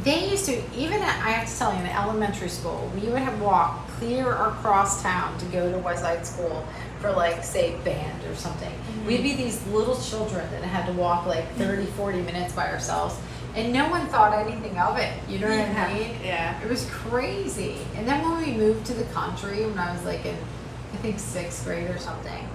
they used to, even I have to tell you, in elementary school, we would have walked clear across town to go to Westside School for like, say, band or something. We'd be these little children that had to walk like 30, 40 minutes by ourselves. And no one thought anything of it. You know what I mean? Yeah. It was crazy. And then when we moved to the country, when I was like in, I think 6th grade or something,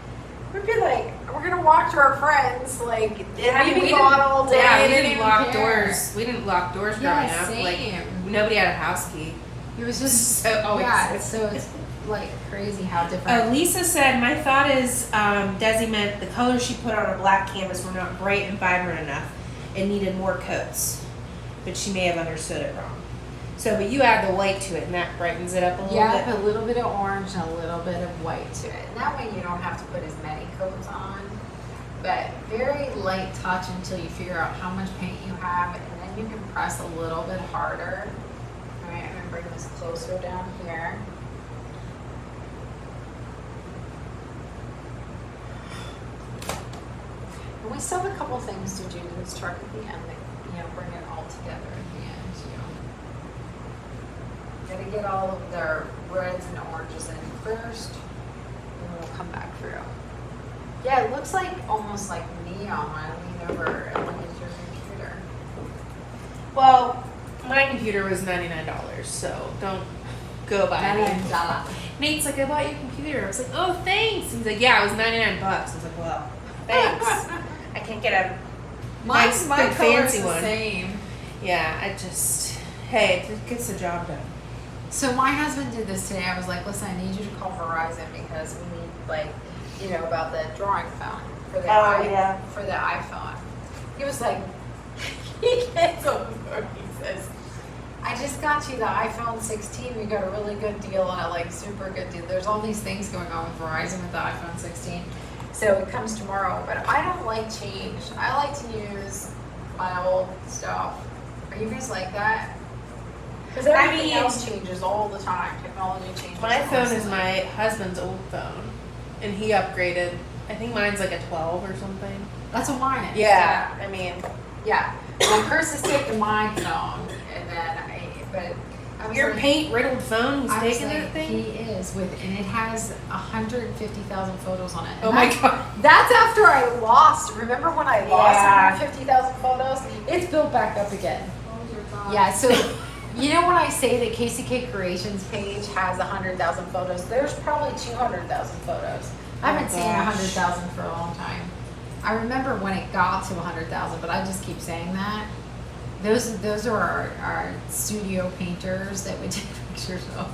we'd be like, we're gonna walk to our friends, like, Yeah, we'd be gone all day. Yeah, we didn't didn't even lock care. doors. We didn't lock doors growing Yeah, up. same. Like nobody had a house key. It was just So always. yeah. So it's like crazy how different. Lisa said, my thought is Desi meant the colors she put on a black canvas were not bright and vibrant enough and needed more coats. But she may have understood it wrong. So, but you add the white to it and that brightens it up a little Yeah, bit. a little bit of orange and a little bit of white to it. And that way you don't have to put as many coats on. But very light touch until you figure out how much paint you have, and then you can press a little bit harder. All right, I'm gonna bring this closer down here. And we still have a couple things to do to this truck at the end that, bring it all together at the end, Gotta get all of their reds and oranges in first, and we'll come back through. Yeah, it looks like almost like neon when I lean over and look at your computer. Well, my computer was $99, so don't go buy it. Nate's like, I bought your computer. I was like, oh, thanks. He's like, yeah, it was $99. I was like, well, thanks. I can't get a nice, My big, color's fancy the one. same. Yeah, hey, it gets the job done. So my husband did this today. I was like, listen, I need you to call Verizon because we need, about the drawing phone for the for the iPhone. He was like, he gets on the phone. He says, I just got you the iPhone 16. We got a really good deal on it, super good deal. There's all these things going on with Verizon with the iPhone 16. So it comes tomorrow, but I don't like change. I like to use my old stuff. Are you guys like that? Because everything else changes all the time. Technology changes. My phone is my husband's old phone, and he upgraded. I think mine's like a 12 or something. That's what mine is. Yeah, I mean, yeah. Well, Chris is taking my phone, and then I was your like, paint-riddled phone, he's I was taking like, that thing? he is and it has 150,000 photos on it. And Oh my God. That's after I lost. Remember when I lost Yeah. 150,000 photos? It's built back up again. Oh dear God. Yeah, so when I say that KCK Creations page has 100,000 photos, there's probably 200,000 photos. I haven't seen gosh. 100,000 for a long time. I remember when it got to 100,000, but I just keep saying that. Those are our studio painters that we take pictures of.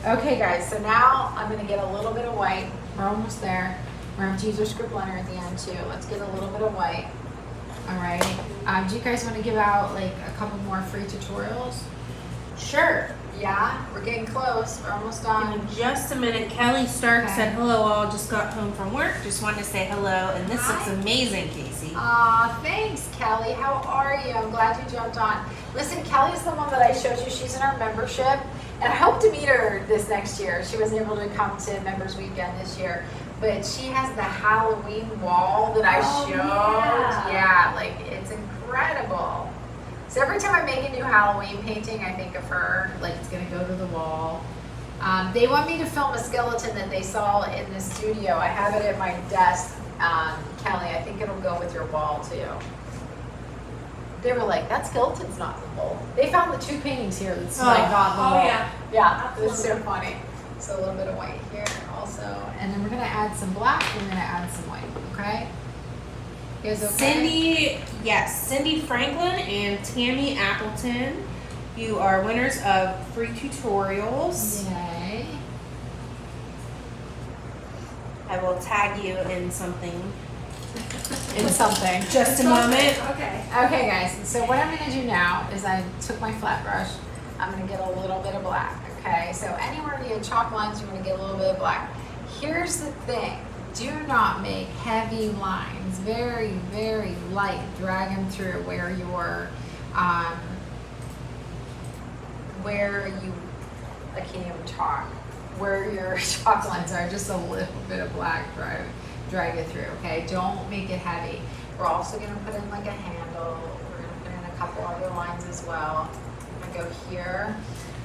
Okay, guys, so now I'm going to get a little bit of white. We're almost there. We're going to use our script blender at the end, too. Let's get a little bit of white. All right. Do you guys want to give out, a couple more free tutorials? Sure. Yeah? We're getting close. We're almost done. In just a minute, Kelly Stark Okay. said, hello all, just got home from work. Just wanted to say hello, and this Hi. looks amazing, Casey. Thanks, Kelly. How are you? I'm glad you jumped on. Listen, Kelly's the one that I showed you. She's in our membership, and I hope to meet her this next year. She wasn't able to come to Members Weekend this year, but she has the Halloween wall that I showed. Yeah, it's incredible. So every time I make a new Halloween painting, I think of her, it's gonna go to the wall. They want me to film a skeleton that they saw in the studio. I have it at my desk, Kelly. I think it'll go with your wall too. They were like, that skeleton's not in the wall. They found the 2 paintings here that's not in the wall. Yeah. Yeah, it's so funny. So a little bit of white here also. And then we're gonna add some black, we're gonna add some white, okay? You guys okay? Cindy Franklin and Tammy Appleton, you are winners of free tutorials. Yay. I will tag you in something. In something. Just a moment. Okay. Okay guys, so what I'm gonna do now is I took my flat brush, I'm gonna get a little bit of black, okay? So anywhere you have chalk lines, you wanna get a little bit of black. Here's the thing, do not make heavy lines, very, very light. Drag them through where I can't even talk, where your chalk lines are, just a little bit of black, drag it through, okay? Don't make it heavy. We're also gonna put in a handle. We're gonna put in a couple other lines as well. I'm gonna go here.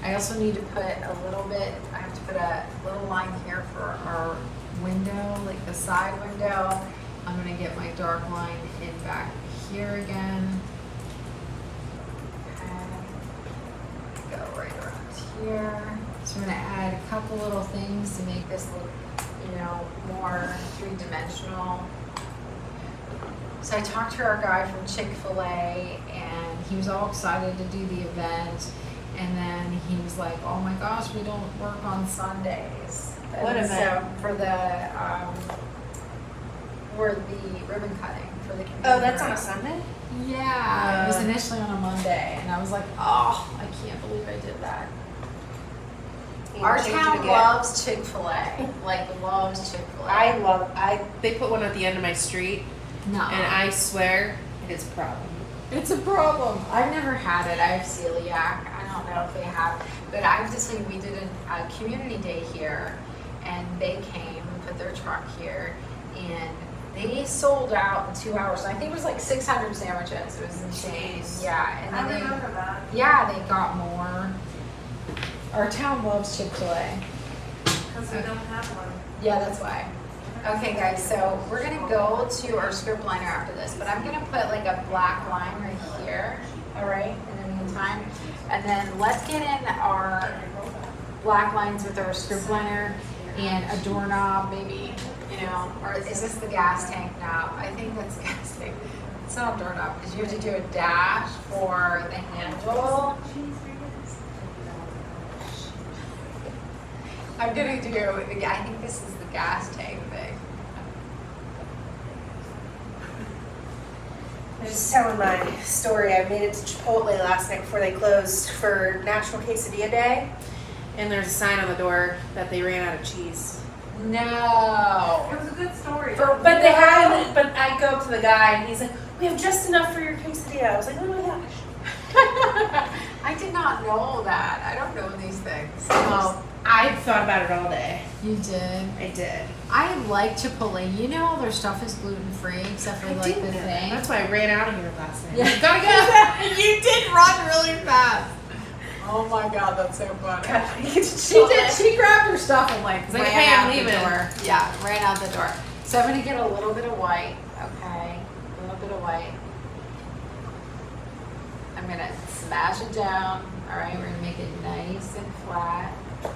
I also need to put a little bit, I have to put a little line here for our window, the side window. I'm gonna get my dark line in back here again. here. So I'm gonna add a couple little things to make this look, you know, more three-dimensional. So I talked to our guy from Chick-fil-A, and he was all excited to do the event. And then he was like, "Oh my gosh, we don't work on Sundays." What And event? So for the ribbon cutting for the community. Oh, that's on a Sunday? Yeah, it was initially on a Monday, and I was like, "Oh, I can't believe I did that." Our Change it town again. loves Chick-fil-A, like loves Chick-fil-A. They put one at the end of my street, No, and I swear it is a problem. it's a problem. I've never had it. I have celiac. I don't know if they have, but I have to say we did a community day here, and they came and put their truck here, and they sold out in 2 hours. I think it was like 600 sandwiches. It was insane. Jeez. Yeah, and I then remember that. yeah, they got more. Our town loves Chick-fil-A. Because we don't have one. Yeah, that's why. Okay, guys, so we're gonna go to our script liner after this, but I'm gonna put like a black line right here, all right, in the meantime. And then let's get in our black lines with our script liner and a doorknob, maybe, you know, or is this the gas tank knob? I think that's the gas tank. It's not a doorknob, because you have to do a dash for the handle. I'm gonna do, I think this is the gas tank thing. I was just telling my story. I made it to Chipotle last night before they closed for National Quesadilla Day, and there's a sign on the door that they ran out of cheese. No. It was a good story. But they had, but I go up to the guy and he's like, "We have just enough for your quesadilla." I was like, "Oh my gosh." I did not know that. I don't know these things. Well, I thought about it all day. You did. I did. I like Chipotle. You know all their stuff is gluten free except for like the thing. That's why I ran out of here last night. Yeah, gotta go. You did run really fast. Oh my god, that's so funny. She did. She grabbed her stuff and like like, ran "Hey, I'm out the leaving." door. Yeah, ran out the door. So I'm gonna get a little bit of white. Okay, a little bit of white. I'm gonna smash it down. All right, we're gonna make it nice and flat.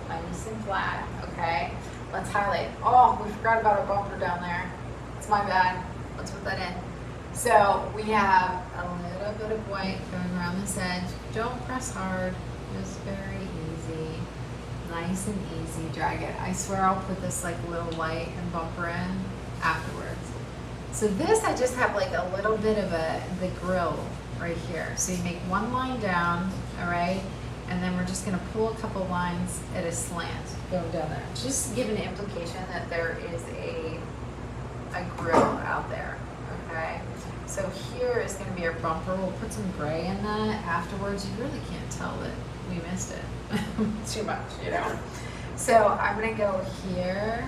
Nice and flat. Okay. Let's highlight. Oh, we forgot about our bumper down there. It's my bad. Let's put that in. So we have a little bit of white going around this edge. Don't press hard. Just very easy. Nice and easy. Drag it. I swear I'll put this like little light and bumper in afterwards. So this I just have like a little bit of the grill right here. So you make one line down, all right? And then we're just gonna pull a couple lines at a slant going down there. Just give an implication that there is a grill out there, okay? So here is gonna be our bumper. We'll put some gray in that afterwards. You really can't tell that we missed it too much, you know? So I'm gonna go here,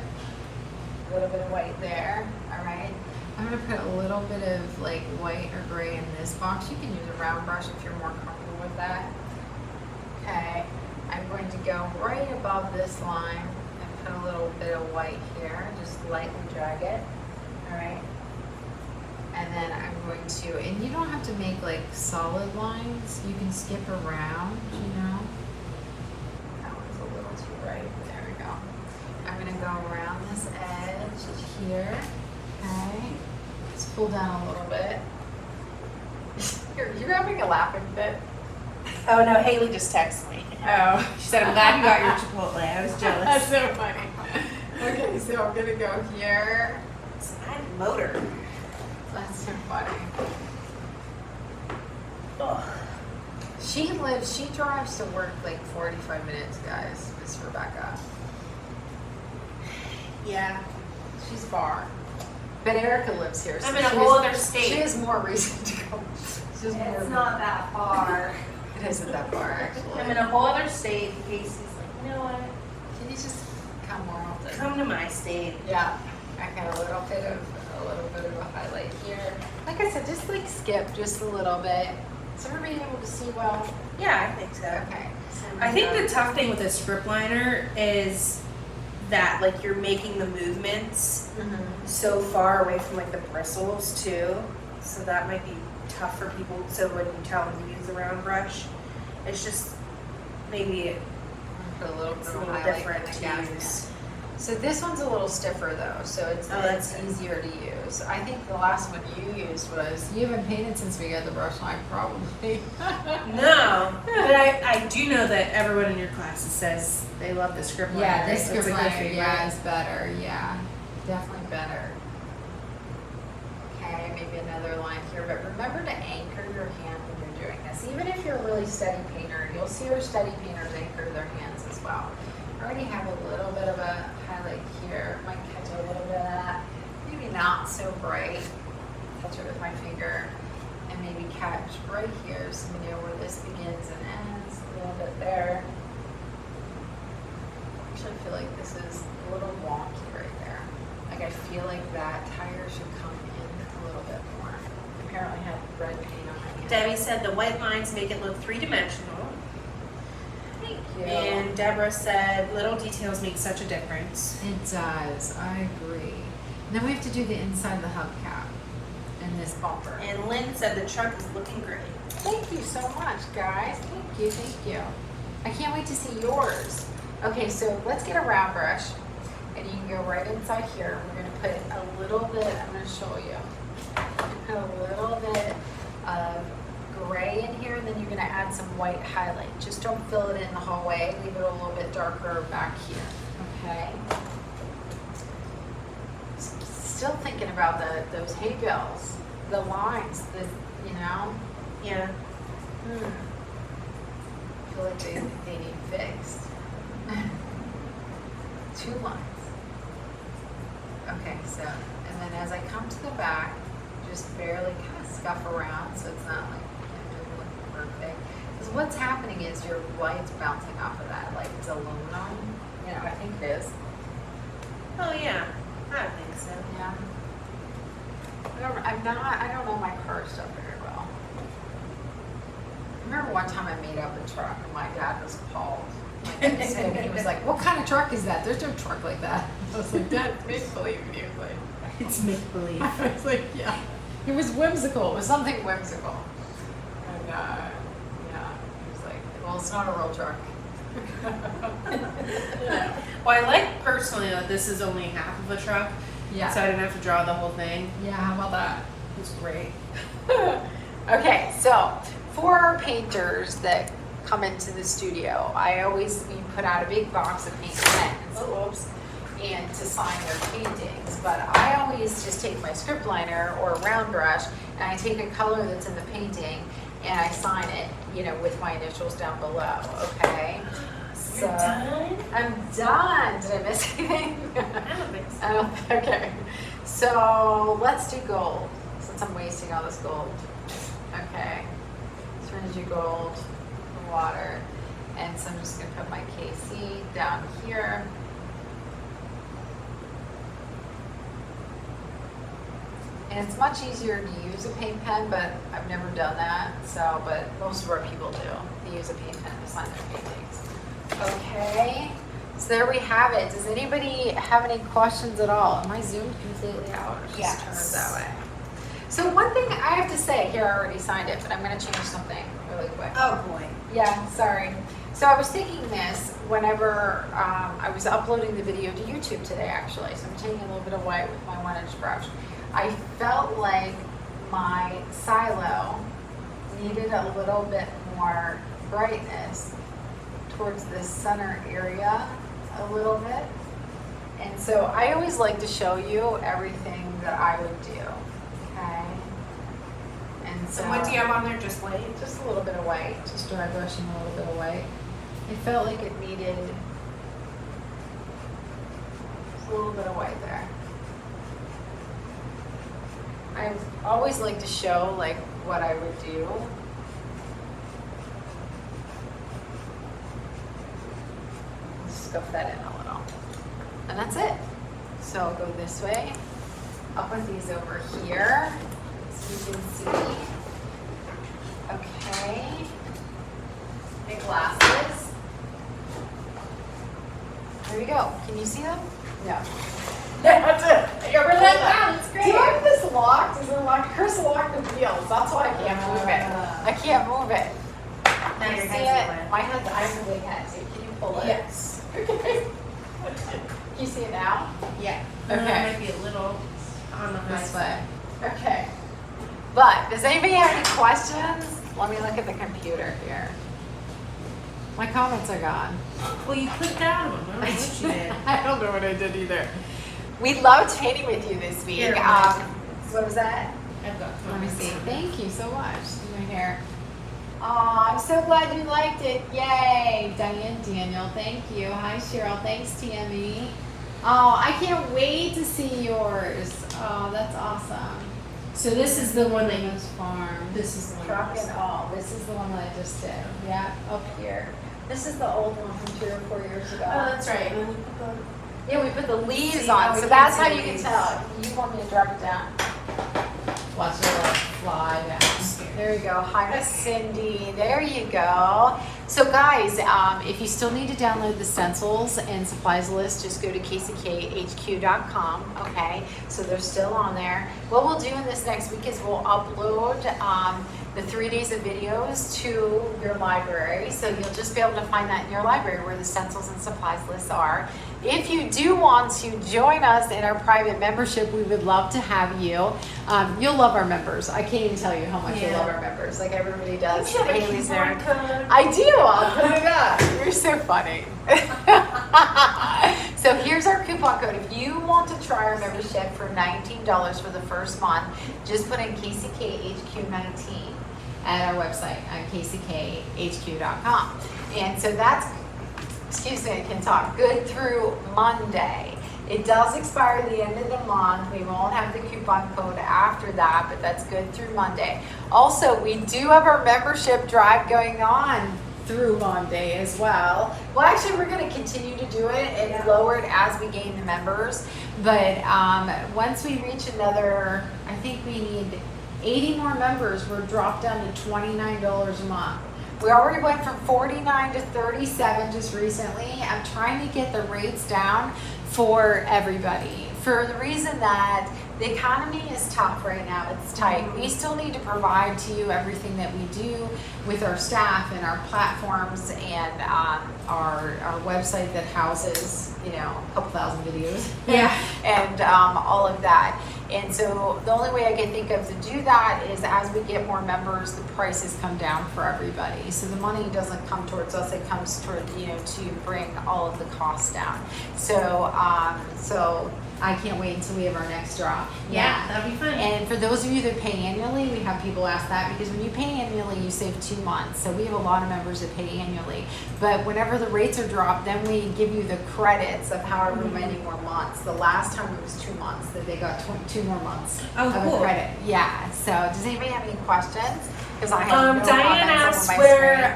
a little bit of white there, all right? I'm gonna put a little bit of like white or gray in this box. You can use a round brush if you're more comfortable with that. Okay, I'm going to go right above this line and put a little bit of white here, just lightly drag it, all right? And then I'm going to, and you don't have to make like solid lines, you can skip around, you know? That one's a little too bright, there we go. I'm gonna go around this edge here, okay? Just pull down a little bit. You're having a laughing fit. Oh no, Haley just texted me. Oh. She said, "I'm glad you got your Chipotle." I was jealous. That's so funny. Okay, so I'm gonna go here. I have a motor. That's so funny. Ugh. She drives to work like 45 minutes, guys. This is Rebecca. Yeah. She's far. But Erica lives here. So I'm in a she whole has- other state. She has more reason to go. She has more It's not that far. It isn't that far, actually. I'm in a whole other state. Casey's like, "You know what? Can you just come more often? Come to my state." Yeah, I got a little bit of a highlight here. Like I said, just like skip just a little bit. Is everybody able to see well? Yeah, I think so. Okay. So I think we're the tough thing with a script liner is that like you're making the movements so far away from like the bristles too. So that might be tough for people. So when you tell them to use the round brush, it's just maybe put a little bit It's a of little highlight different in the to gas use. pan. So this one's a little stiffer though, so it's that's good. easier to use. I think the last one you used was, you haven't painted since we got the brush line, probably. No, but I do know that everyone in your classes says they love the script liner. Yeah, right? this So it's script a good liner, favorite. yeah, is better, yeah, definitely better. Okay, maybe another line here, but remember to anchor your hand when you're doing this. Even if you're a really steady painter, you'll see our steady painters anchor their hands as well. I already have a little bit of a highlight here, might catch a little bit of that, maybe not so bright. Touch it with my finger, and maybe catch right here, so we know where this begins and ends, a little bit there. Actually, I feel like this is a little wonky right there. Like I feel like that tire should come in a little bit more. Apparently I had red paint on my hand. Debbie said the white lines make it look three-dimensional. Thank you. And Deborah said little details make such a difference. It does, I agree. And then we have to do the inside of the hubcap and this bumper. And Lynn said the truck is looking great. Thank you so much, guys. Thank you, thank you. I can't wait to see yours. Okay, so let's get a round brush. And you can go right inside here. We're gonna put a little bit, I'm gonna show you. Put a little bit of gray in here, and then you're gonna add some white highlight. Just don't fill it in the hallway. Leave it a little bit darker back here, okay? Still thinking about those hay bales, the lines, you know? Yeah. I feel like they need fixed. 2 lines. Okay, so, and then as I come to the back, just barely kind of scuff around so it's not like look perfect. Because what's happening is your light's bouncing off of that, like it's aluminum. You know, I think it is. Oh yeah, I would think so. Yeah. I don't know my car stuff very well. I remember one time I made up a truck and my dad was appalled. He was like, "What kind of truck is that? There's no truck like that." I was like, "Dad, it's make believe." And he was like, It's make believe. I was like, "Yeah." It was whimsical. It was something whimsical. And yeah, he was like, "Well, it's not a real truck." Well, I like personally that this is only half of a truck, Yeah. so I didn't have to draw the whole thing. Yeah. How about that? It was great. Okay, so for our painters that come into the studio, we put out a big box of paint pens. Whoops. And to sign their paintings, but I always just take my script liner or a round brush and I take a color that's in the painting and I sign it, you know, with my initials down below, okay? So, You're done? I'm done. Did I miss anything? I don't think so. Okay, so let's do gold, since I'm wasting all this gold. Okay, so we're gonna do gold, water, and so I'm just gonna put my KC down here. And it's much easier to use a paint pen, but I've never done that. So, but most of our people do. They use a paint pen to sign their paintings. Okay, so there we have it. Does anybody have any questions at all? Am I zoomed completely out? Or just Yes. turn it that way? So one thing I have to say, here I already signed it, but I'm gonna change something really quick. Oh boy. Yeah, sorry. So I was thinking this whenever I was uploading the video to YouTube today, actually. So I'm taking a little bit of white with my 1-inch brush. I felt like my silo needed a little bit more brightness towards the center area a little bit. And so I always like to show you everything that I would do, okay? And so So what do you have on there? Just white? just a little bit of white, just dry brushing a little bit of white. It felt like it needed just a little bit of white there. I always like to show like what I would do. Scuff that in a little. And that's it. So I'll go this way. I'll put these over here so you can see. Okay. My glasses. There we go. Can you see them? No. You're really wow, that's great. Do I have this locked? Is it locked? Chris locked the wheels. That's why I can't move it. I can't move it. Now You your see head's it? in. My head, I have a big head. So can you pull it? Yes. Okay. You see it now? Yeah. Okay. It might be a little on the high This side. way. Okay. But does anybody have any questions? Let me look at the computer here. My comments are gone. Well, you clicked out of them. I don't know what you did. I don't know what I did either. We loved painting with you this week. Here, What was that? I've got Let me comments. see. Thank you so much. My hair. Oh, I'm so glad you liked it. Yay. Diane, Daniel, thank you. Hi, Cheryl. Thanks, TME. Oh, I can't wait to see yours. Oh, that's awesome. So this is the one that you. Amos Farm. This is the one. Truck that and all. This is the one that I just did. Yeah, up here. This is the old one from 3 or 4 years ago. Oh, that's right. And then we put the. Yeah, we put the leaves See, on, oh, we so can't that's see how the you can leaves. tell. You want me to drop it down? Watch it fly down. There you go. Hi, Miss Cindy. There you go. So guys, if you still need to download the stencils and supplies list, just go to kckhq.com. Okay, so they're still on there. What we'll do in this next week is we'll upload the 3 days of videos to your library. So you'll just be able to find that in your library where the stencils and supplies lists are. If you do want to join us in our private membership, we would love to have you. You'll love our members. I can't even tell you how much you Yeah. love our members, like everybody does. You have a Haley's coupon there. code. I do. I'll put it up. You're so funny. So here's our coupon code. If you want to try our membership for $19 for the first month, just put in KCKHQ19 at our website at kckhq.com. And so that's, excuse me, I can talk, good through Monday. It does expire at the end of the month. We won't have the coupon code after that, but that's good through Monday. Also, we do have our membership drive going on through Monday as well. Well, actually, we're going to continue to do it and lower it as we gain the members. But once we reach another, I think we need 80 more members, we're dropped down to $29 a month. We already went from 49 to 37 just recently. I'm trying to get the rates down for everybody for the reason that the economy is tough right now. It's tight. We still need to provide to you everything that we do with our staff and our platforms and our website that houses, you know, a couple thousand videos. Yeah. And all of that. And so the only way I can think of to do that is as we get more members, the prices come down for everybody. So the money doesn't come towards us, it comes toward, you know, to bring all of the costs down. So, so I can't wait until we have our next drop. Yeah, that'll be fun. And for those of you that pay annually, we have people ask that because when you pay annually, you save 2 months. So we have a lot of members that pay annually. But whenever the rates are dropped, then we give you the credits of however many more months. The last time it was 2 months that they got 2 more months of cool. a credit. Yeah. So does anybody have any questions? Because I have no Diane comments asks over my screen. where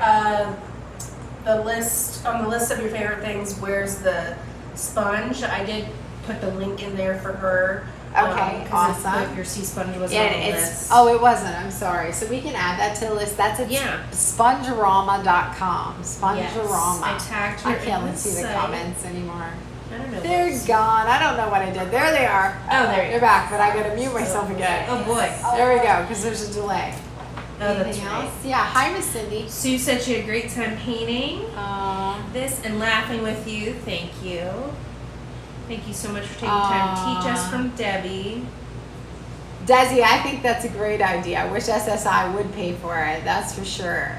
on the list of your favorite things, where's the sponge? I did put the link in there for her. Okay, 'Cause awesome. your sea sponge wasn't And on the it's list. oh, it wasn't. I'm sorry. So we can add that to the list. That's at Yeah. spongerama.com. Spongerama. Yes, I tagged her I can't in the see the site. comments anymore. I don't know. They're what's- gone. I don't know what I did. There they are. Oh, there you They're go. back, but I gotta mute myself again. Oh boy. There we go, because there's a delay. Oh, that's Anything right. else? Yeah. Hi, Miss Cindy. Sue said she had a great time painting this and laughing with you. Thank you. Thank you so much for taking time to teach us from Debbie. Desi, I think that's a great idea. I wish SSI would pay for it. That's for sure.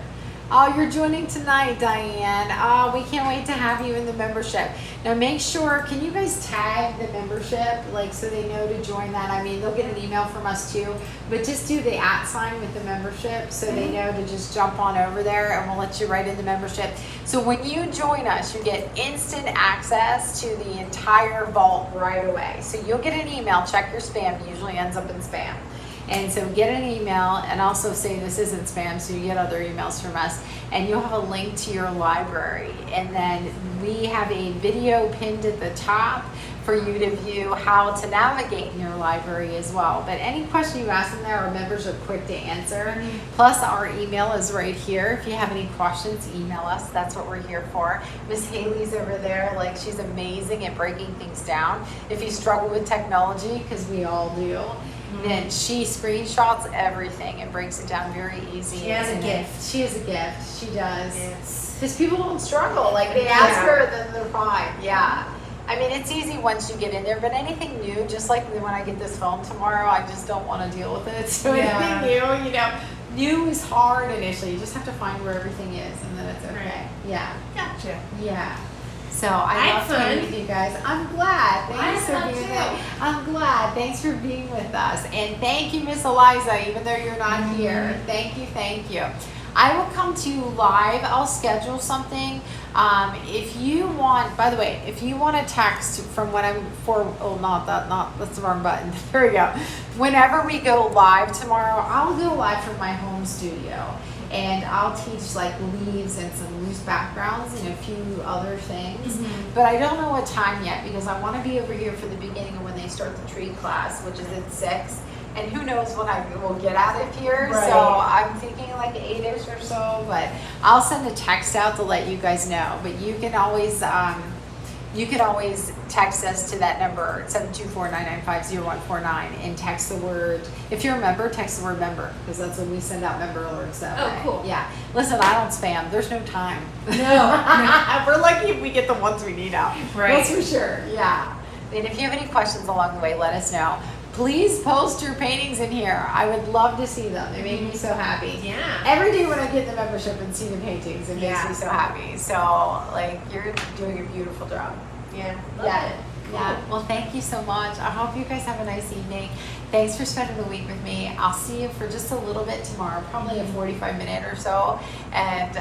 Oh, you're joining tonight, Diane. Oh, we can't wait to have you in the membership. Now make sure, can you guys tag the membership, like so they know to join that? I mean, they'll get an email from us too, but just do the @ sign with the membership so they know to just jump on over there and we'll let you right in the membership. So when you join us, you get instant access to the entire vault right away. So you'll get an email, check your spam, it usually ends up in spam. And so get an email and also say this isn't spam, so you get other emails from us. And you'll have a link to your library. And then we have a video pinned at the top for you to view how to navigate in your library as well. But any question you ask in there, our members are quick to answer. Plus, our email is right here. If you have any questions, email us. That's what we're here for. Miss Haley's over there. Like, she's amazing at breaking things down. If you struggle with technology, because we all do, then she screenshots everything and breaks it down very easy. She has a gift. She has a gift. She does. Yes. Because people don't struggle. Like, they ask her, then they're fine. Yeah. I mean, it's easy once you get in there, but anything new, just like when I get this phone tomorrow, I just don't want to deal with it. So anything new, new is hard initially. You just have to find where everything is, and then it's okay. Right. Yeah. Gotcha. Yeah. So I love being with you guys. I'm glad. Thanks for being there. I'm glad. Thanks for being with us. And thank you, Miss Eliza, even though you're not here. Thank you, thank you. I will come to you live. I'll schedule something. If you want, by the way, if you want a text from when I'm that's the wrong button. There we go. Whenever we go live tomorrow, I'll go live from my home studio. And I'll teach like leaves and some loose backgrounds and a few other things. But I don't know what time yet because I want to be over here for the beginning of when they start the tree class, which is at 6. And who knows when I will get out of here. Right. So I'm thinking like 8-ish or so, but I'll send a text out to let you guys know. But you can always text us to that number, 724-995-0149, and text the word, if you're a member, text the word member, because that's when we send out member alerts that way. Cool. Yeah. Listen, I don't spam. There's no time. No. We're lucky if we get the ones we need out. Right. That's for sure. Yeah. And if you have any questions along the way, let us know. Please post your paintings in here. I would love to see them. They make me so happy. Yeah. Every day when I get the membership and see the paintings, it makes Yeah. me so happy. So, like, you're doing a beautiful job. Yeah. Yeah. It. Yeah. Well, thank you so much. I hope you guys have a nice evening. Thanks for spending the week with me. I'll see you for just a little bit tomorrow, probably a 45-minute or so, and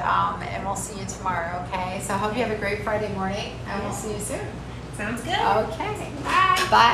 we'll see you tomorrow. Okay. So I hope you have a great Friday morning, and we'll see you soon. Sounds good. Okay.